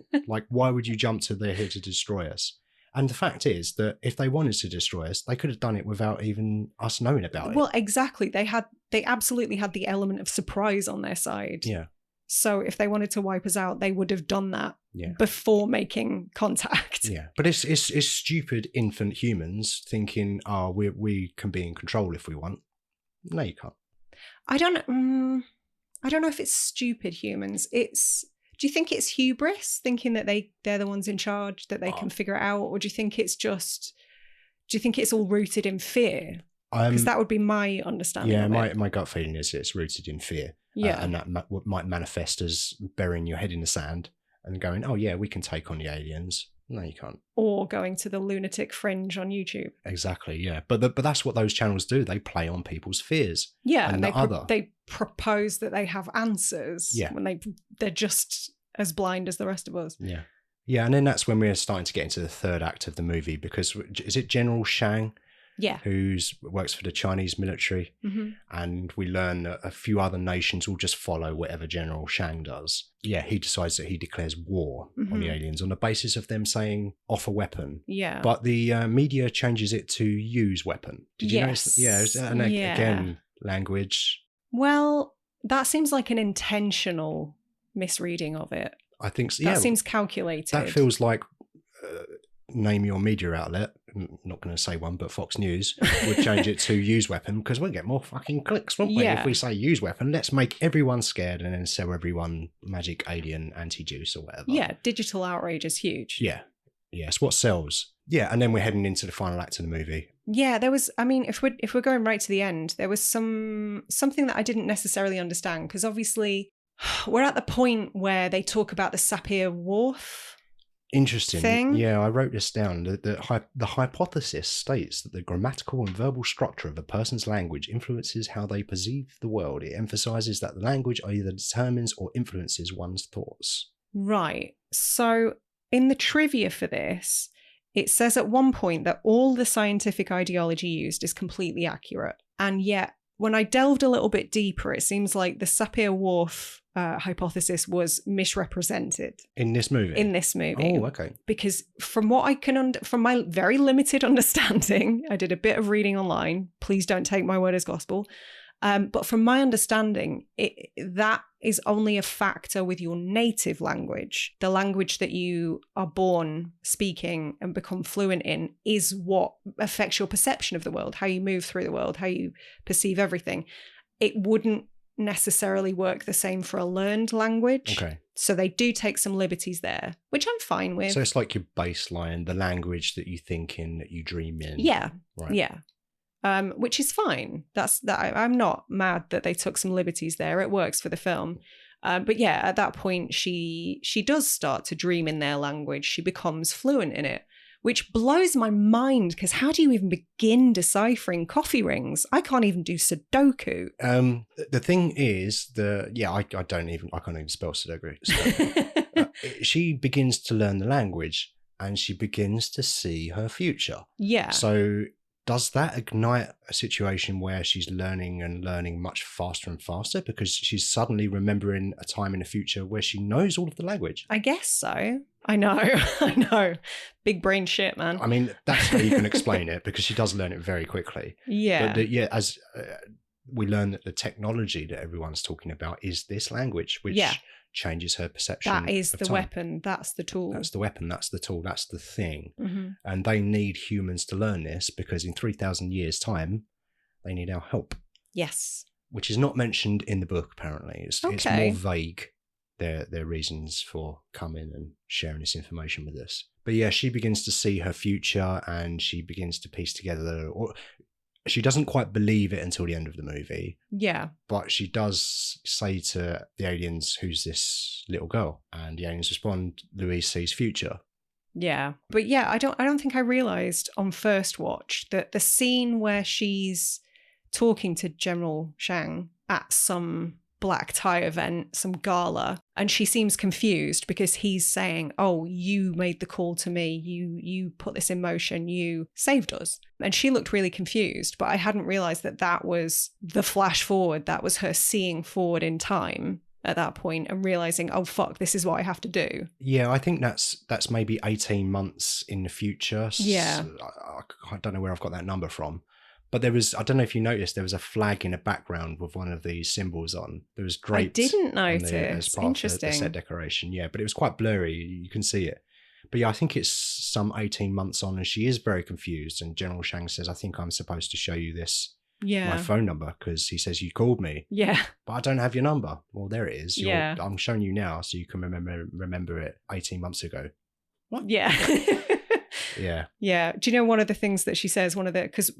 Why would you jump to they're here to destroy us? And the fact is that if they wanted to destroy us, they could have done it without even us knowing about it. Well, exactly. They absolutely had the element of surprise on their side. Yeah. So if they wanted to wipe us out, they would have done that before making contact. Yeah, but it's stupid infant humans thinking, we can be in control if we want. No, you can't. I don't know if it's stupid humans. Do you think it's hubris, thinking that they're the ones in charge, that they can figure it out, or do you think it's all rooted in fear? Because that would be my understanding. Yeah, of it. my gut feeling is it's rooted in fear. Yeah, and that might manifest as burying your head in the sand and going, "Oh yeah, we can take on the aliens." No, you can't. Or going to the lunatic fringe on YouTube. Exactly. Yeah, but that's what those channels do. They play on people's fears. Yeah, and they propose that they have answers. Yeah, when they're just as blind as the rest of us. Yeah, yeah, and then that's when we're starting to get into the third act of the movie, because is it General Shang? Yeah. Who works for the Chinese military. And we learn that a few other nations will just follow whatever General Shang does. Yeah, he decides that he declares war on the aliens on the basis of them saying offer weapon. Yeah. But the media changes it to use weapon. Did you notice? Yeah. And again, language. Well, that seems like an intentional misreading of it. I think so. That seems calculated. That feels like name your media outlet. I'm not going to say one, but Fox News would change it to use weapon, because we'll get more fucking clicks, won't we? If we say use weapon, let's make everyone scared and then sell everyone magic alien anti-juice or whatever. Yeah, digital outrage is huge. Yeah, it's what sells. Yeah, and then we're heading into the final act of the movie. Yeah, there was, I mean, if we're going right to the end, there was something that I didn't necessarily understand, because obviously we're at the point where they talk about the Sapir-Whorf Interesting. thing. Yeah, I wrote this down. The hypothesis states that the grammatical and verbal structure of a person's language influences how they perceive the world. It emphasizes that the language either determines or influences one's thoughts. Right. So in the trivia for this, it says at one point that all the scientific ideology used is completely accurate. And yet, when I delved a little bit deeper, it seems like the Sapir-Whorf hypothesis was misrepresented. In this movie? In this movie. Oh, okay. Because from what I can, from my very limited understanding, I did a bit of reading online. Please don't take my word as gospel. But from my understanding, that is only a factor with your native language. The language that you are born speaking and become fluent in is what affects your perception of the world, how you move through the world, how you perceive everything. It wouldn't necessarily work the same for a learned language. Okay. So they do take some liberties there, which I'm fine with. So it's like your baseline, the language that you think in, that you dream in. Yeah. Right. Yeah. Which is fine. I'm not mad that they took some liberties there. It works for the film. But yeah, at that point, she does start to dream in their language. She becomes fluent in it, which blows my mind, because how do you even begin deciphering coffee rings? I can't even do Sudoku. The thing is, I can't even spell Sudoku. She begins to learn the language, and she begins to see her future. Yeah. So does that ignite a situation where she's learning much faster and faster because she's suddenly remembering a time in the future where she knows all of the language? I guess so. I know. I know. Big brain shit, man. I mean, that's how you can explain it, because she does learn it very quickly. Yeah. But as we learn that the technology that everyone's talking about is this language, which changes her perception. That is the time. Weapon. That's the tool. That's the weapon. That's the tool. That's the thing. Mm-hmm. And they need humans to learn this, because in 3,000 years' time, they need our help. Yes. Which is not mentioned in the book, apparently. It's more vague, their reasons for coming and sharing this information with us. But yeah, she begins to see her future, and she begins to piece together, or she doesn't quite believe it until the end of the movie. Yeah. But she does say to the aliens, "Who's this little girl?" And the aliens respond, "Louise sees future." Yeah. But yeah, I don't think I realized on first watch that the scene where she's talking to General Shang at some black tie event, some gala, and she seems confused because he's saying, "Oh, you made the call to me, you put this in motion, you saved us." And she looked really confused, but I hadn't realized that was the flash forward. That was her seeing forward in time at that point and realizing, oh fuck, this is what I have to do. Yeah, I think that's maybe 18 months in the future. Yeah. I don't know where I've got that number from. But there was, I don't know if you noticed, there was a flag in the background with one of these symbols on. There was draped. I didn't notice. As part Interesting. Of the set decoration, yeah. But it was quite blurry. You can see it. But yeah, I think it's some 18 months on, and she is very confused. And General Shang says, "I think I'm supposed to show you this, my phone number," because he says, "You called me." Yeah. "But I don't have your number." "Well, there it is. Yeah. I'm showing you now so you can remember it 18 months ago. What? Yeah. Yeah. Yeah. Do you know one of the things that she says, because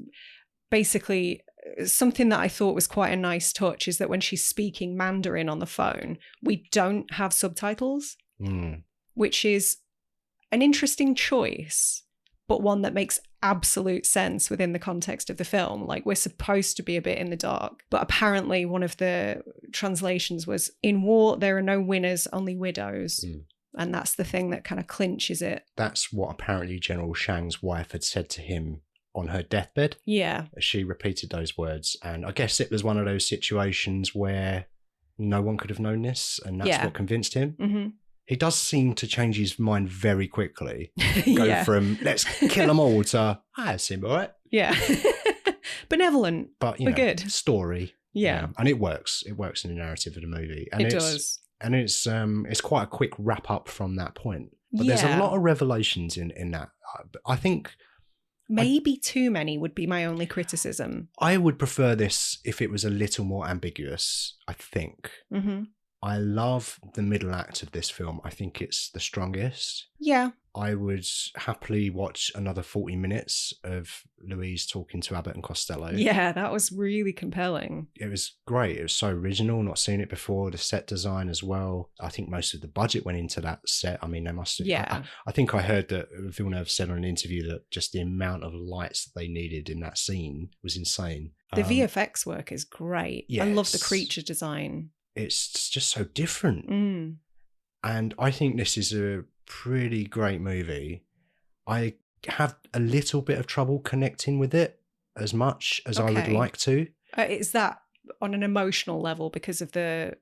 basically something that I thought was quite a nice touch is that when she's speaking Mandarin on the phone, we don't have subtitles, which is an interesting choice, but one that makes absolute sense within the context of the film. Like, we're supposed to be a bit in the dark, but apparently one of the translations was, "In war, there are no winners, only widows." And that's the thing that kind of clinches it. That's what apparently General Shang's wife had said to him on her deathbed. Yeah. She repeated those words. And I guess it was one of those situations where no one could have known this, and that's what convinced him. Mm-hmm. He does seem to change his mind very quickly. Go from, "Let's kill them all," to, "I seem all right." Yeah. Benevolent, but good. Story. Yeah. And it works. It works in the narrative of the movie. And it does. And it's quite a quick wrap up from that point. But there's a lot of revelations in that. I think maybe too many would be my only criticism. I would prefer this if it was a little more ambiguous, I think. Mm-hmm. I love the middle act of this film. I think it's the strongest. Yeah. I would happily watch another 40 minutes of Louise talking to Abbott and Costello. Yeah, that was really compelling. It was great. It was so original, not seen it before. The set design as well. I think most of the budget went into that set. I mean, they must have. Yeah. I think I heard that Villeneuve said on an interview that just the amount of lights that they needed in that scene was insane. The VFX work is great. Yes. I love the creature design. It's just so different. And I think this is a pretty great movie. I have a little bit of trouble connecting with it as much as I would like to. Is that on an emotional level because of the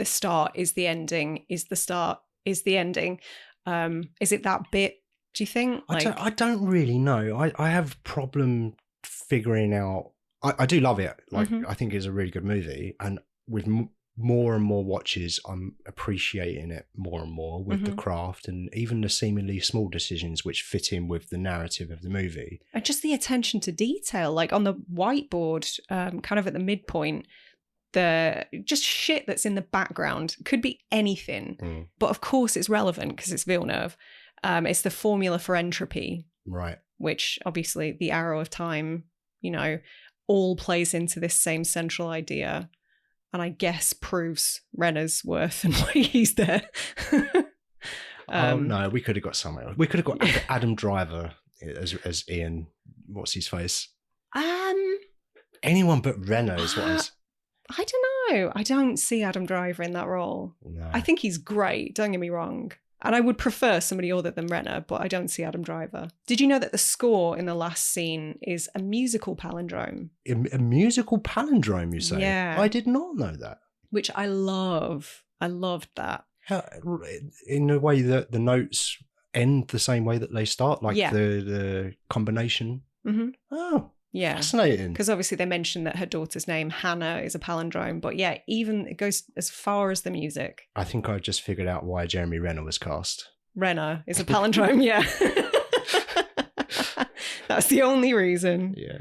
start is the ending, is the start is the ending? Is it that bit, do you think? I don't really know. I have problem figuring out. I do love it. I think it's a really good movie. And with more and more watches, I'm appreciating it more and more with the craft and even the seemingly small decisions which fit in with the narrative of the movie. And just the attention to detail, like on the whiteboard, kind of at the midpoint, the just shit that's in the background could be anything. But of course it's relevant because it's Villeneuve. It's the formula for entropy. Right. Which obviously the arrow of time, all plays into this same central idea. And I guess proves Renner's worth and why he's there. Oh no, we could have got someone else. We could have got Adam Driver as Ian. What's his face? Anyone but Renner is what is. I don't know. I don't see Adam Driver in that role. No. I think he's great. Don't get me wrong. And I would prefer somebody other than Renner, but I don't see Adam Driver. Did you know that the score in the last scene is a musical palindrome? A musical palindrome, you say? Yeah. I did not know that. Which I love. I loved that. How, in a way that the notes end the same way that they start, like the combination? Oh, yeah. Fascinating. Because obviously they mentioned that her daughter's name, Hannah, is a palindrome. But yeah, even it goes as far as the music. I think I just figured out why Jeremy Renner was cast. Renner is a palindrome, yeah. That's the only reason. Yeah.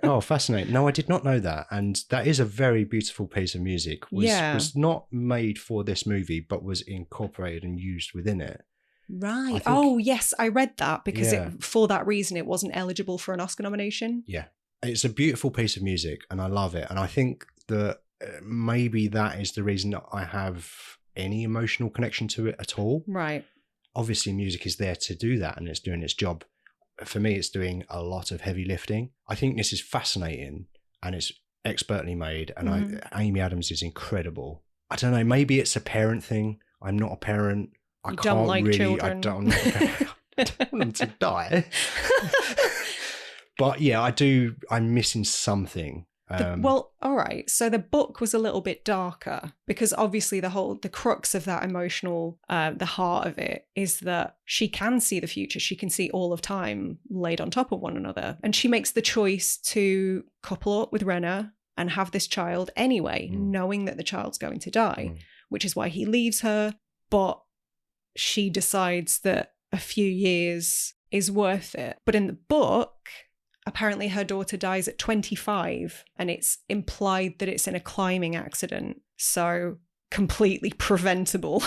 Oh, fascinating. No, I did not know that. And that is a very beautiful piece of music. Was not made for this movie, but was incorporated and used within it. Right. Oh, yes, I read that because for that reason, it wasn't eligible for an Oscar nomination. Yeah. It's a beautiful piece of music and I love it. And I think that maybe that is the reason that I have any emotional connection to it at all. Right. Obviously, music is there to do that and it's doing its job. For me, it's doing a lot of heavy lifting. I think this is fascinating and it's expertly made. And Amy Adams is incredible. I don't know, maybe it's a parent thing. I'm not a parent. I don't like children. I don't want them to die. But yeah, I do. I'm missing something. Well, all right. So the book was a little bit darker because obviously the crux of that emotional, the heart of it is that she can see the future. She can see all of time laid on top of one another. And she makes the choice to couple up with Renner and have this child anyway, knowing that the child's going to die, which is why he leaves her. But she decides that a few years is worth it. But in the book, apparently her daughter dies at 25 and it's implied that it's in a climbing accident. So completely preventable.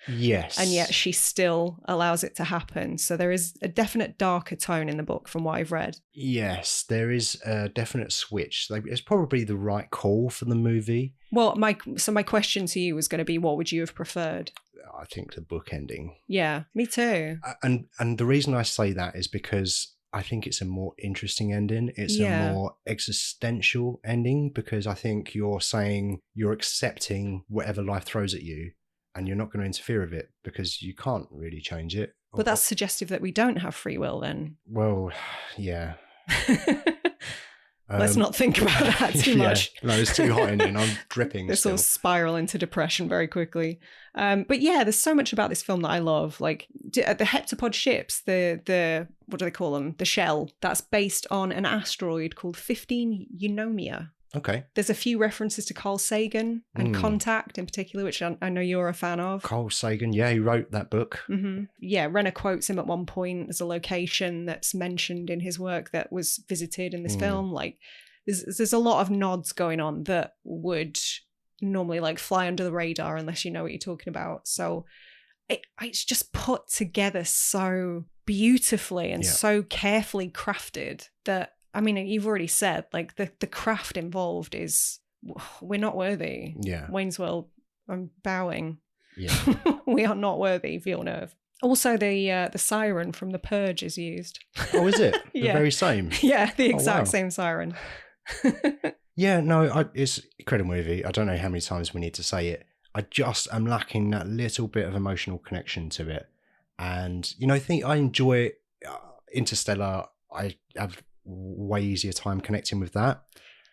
Yes. And yet she still allows it to happen. So there is a definite darker tone in the book from what I've read. Yes, there is a definite switch. It's probably the right call for the movie. Well, my question to you was going to be, what would you have preferred? I think the book ending. Yeah, me too. And the reason I say that is because I think it's a more interesting ending. It's a more existential ending because I think you're saying you're accepting whatever life throws at you and you're not going to interfere with it because you can't really change it. But that's suggestive that we don't have free will then. Well, yeah. Let's not think about that too much. No, it's too hot in here and I'm dripping. This will spiral into depression very quickly. But yeah, there's so much about this film that I love. Like the heptapod ships, the what do they call them? The shell, that's based on an asteroid called 15 Eunomia. Okay. There's a few references to Carl Sagan and Contact in particular, which I know you're a fan of. Carl Sagan, yeah, he wrote that book. Mm-hmm. Yeah, Renner quotes him at one point as a location that's mentioned in his work that was visited in this film. Like, there's a lot of nods going on that would normally like fly under the radar unless you know what you're talking about. So it's just put together so beautifully and so carefully crafted that, I mean, you've already said, like, the craft involved is, we're not worthy. Yeah. Wayne's World, I'm bowing. Yeah. We are not worthy, Villeneuve. Also, the siren from The Purge is used. Oh, is it? Yeah. The very same? Yeah, the exact wow. same siren. Yeah, no, it's an incredible movie. I don't know how many times we need to say it. I just am lacking that little bit of emotional connection to it. And, you know, I think I enjoy Interstellar. I have way easier time connecting with that.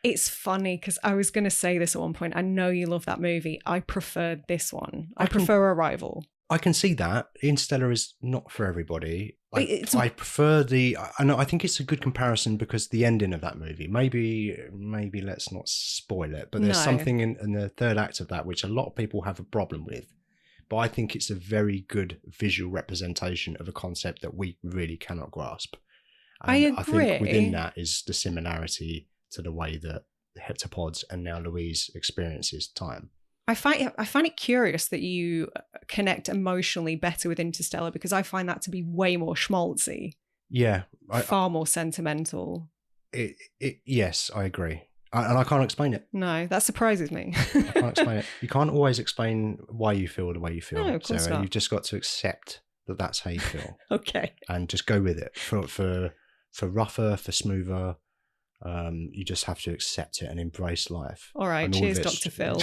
It's funny because I was going to say this at one point. I know you love that movie. I preferred this one. I prefer Arrival. I can see that. Interstellar is not for everybody. I prefer I think it's a good comparison because the ending of that movie, maybe let's not spoil it, but there's something in the third act of that which a lot of people have a problem with. But I think it's a very good visual representation of a concept that we really cannot grasp. And I agree. I think within that is the similarity to the way that the heptapods and now Louise experiences time. I find it curious that you connect emotionally better with Interstellar because I find that to be way more schmaltzy. Yeah. Far more sentimental. Yes, I agree. And I can't explain it. No, that surprises me. I can't explain it. You can't always explain why you feel the way you feel, no, of course Sarah. not. You've just got to accept that that's how you feel. Okay. And just go with it. For rougher, for smoother, you just have to accept it and embrace life. All right, cheers, Dr. Phil.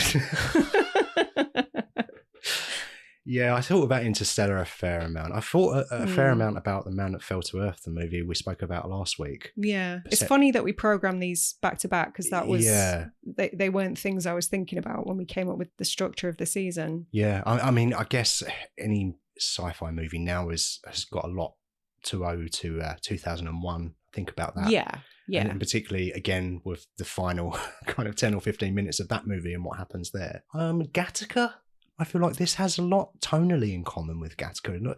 Yeah, I thought about Interstellar a fair amount. I thought a fair amount about The Man That Fell to Earth, the movie we spoke about last week. Yeah. It's funny that we programmed these back to back because that was, they weren't things I was thinking about when we came up with the structure of the season. Yeah, I mean, I guess any sci-fi movie now has got a lot to owe to 2001. Think about that. Yeah. Yeah. And particularly, again, with the final kind of 10 or 15 minutes of that movie and what happens there. Gattaca, I feel like this has a lot tonally in common with Gattaca.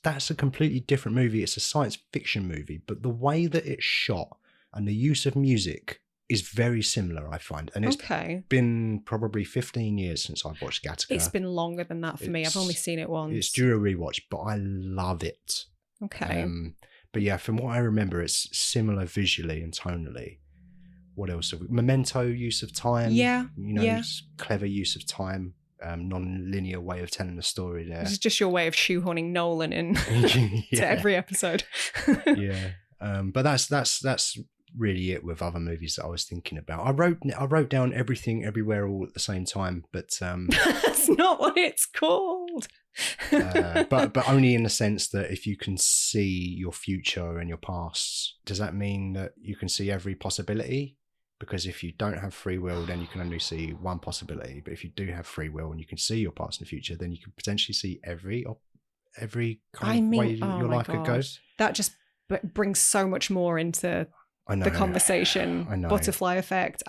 That's a completely different movie. It's a science fiction movie, but the way that it's shot and the use of music is very similar, I find. And it's been probably 15 years since I've watched Gattaca. It's been longer than that for me. I've only seen it once. It's due a rewatch, but I love it. Okay. But yeah, from what I remember, it's similar visually and tonally. What else have we? Memento, use of time. Yeah. Clever use of time. Non-linear way of telling the story there. This is just your way of shoehorning Nolan in to every episode. Yeah. But that's really it with other movies that I was thinking about. I wrote down Everything Everywhere All at the Same Time, but that's not what it's called. But only in the sense that if you can see your future and your past, does that mean that you can see every possibility? Because if you don't have free will, then you can only see one possibility. But if you do have free will and you can see your past and future, then you can potentially see every kind of way your life could go. That just brings so much more into the conversation. I know. Butterfly effect.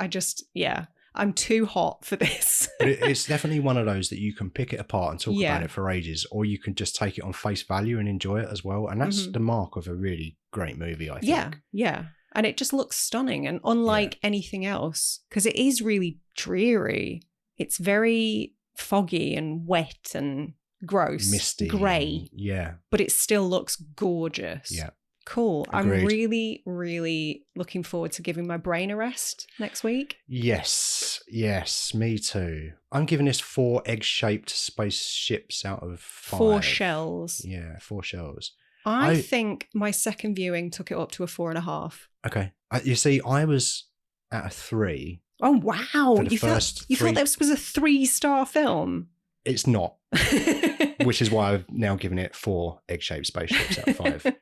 I'm too hot for this. But it's definitely one of those that you can pick it apart and talk about it for ages, or you can just take it on face value and enjoy it as well. And that's the mark of a really great movie, I think. Yeah. And it just looks stunning and unlike anything else, because it is really dreary. It's very foggy and wet and gross. Misty. Grey. Yeah. But it still looks gorgeous. Yeah. Cool. Agreed. I'm really, really looking forward to giving my brain a rest next week. Yes, me too. I'm giving this 4 egg-shaped spaceships out of 5. 4 shells. Yeah, 4 shells. I think my second viewing took it up to a 4.5. Okay. You see, I was at a 3. Oh, wow. You thought this was a 3-star film? It's not. Which is why I've now given it 4 egg-shaped spaceships out of 5.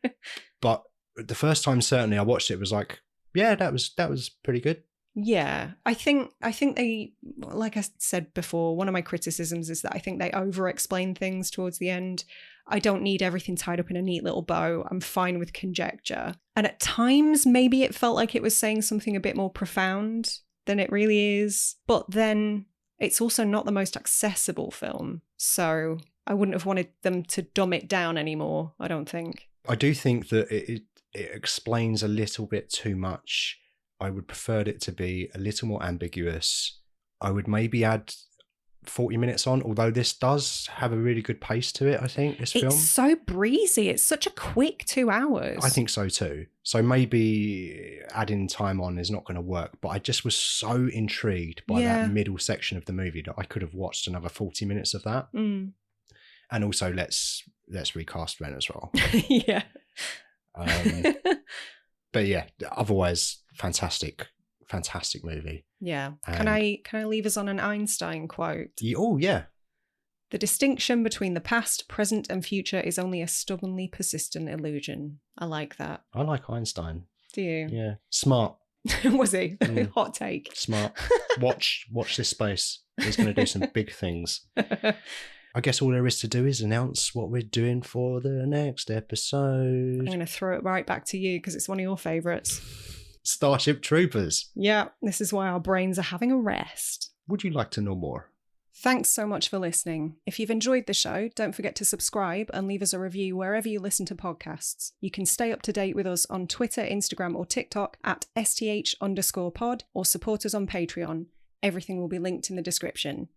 But the first time, certainly, I watched it, was like, yeah, that was pretty good. Yeah, I think they, like I said before, one of my criticisms is that I think they over-explain things towards the end. I don't need everything tied up in a neat little bow. I'm fine with conjecture. And at times, maybe it felt like it was saying something a bit more profound than it really is. But then it's also not the most accessible film. So I wouldn't have wanted them to dumb it down anymore, I don't think. I do think that it explains a little bit too much. I would prefer it to be a little more ambiguous. I would maybe add 40 minutes on, although this does have a really good pace to it, I think, this film. It's so breezy. It's such a quick 2 hours. I think so too. So maybe adding time on is not going to work, but I just was so intrigued by that middle section of the movie that I could have watched another 40 minutes of that. Mm. And also let's recast Renner as well. Yeah. But yeah, otherwise fantastic movie. Yeah. And Can I leave us on an Einstein quote? Oh yeah. The distinction between the past, present, and future is only a stubbornly persistent illusion. I like that. I like Einstein. Do you? Yeah. Smart. Was he? Hot take. Smart. Watch this space. He's going to do some big things. I guess all there is to do is announce what we're doing for the next episode. I'm going to throw it right back to you because it's one of your favourites. Starship Troopers. Yeah, this is why our brains are having a rest. Would you like to know more? Thanks so much for listening. If you've enjoyed the show, don't forget to subscribe and leave us a review wherever you listen to podcasts. You can stay up to date with us on Twitter, Instagram, or TikTok at @STH_pod or support us on Patreon. Everything will be linked in the description.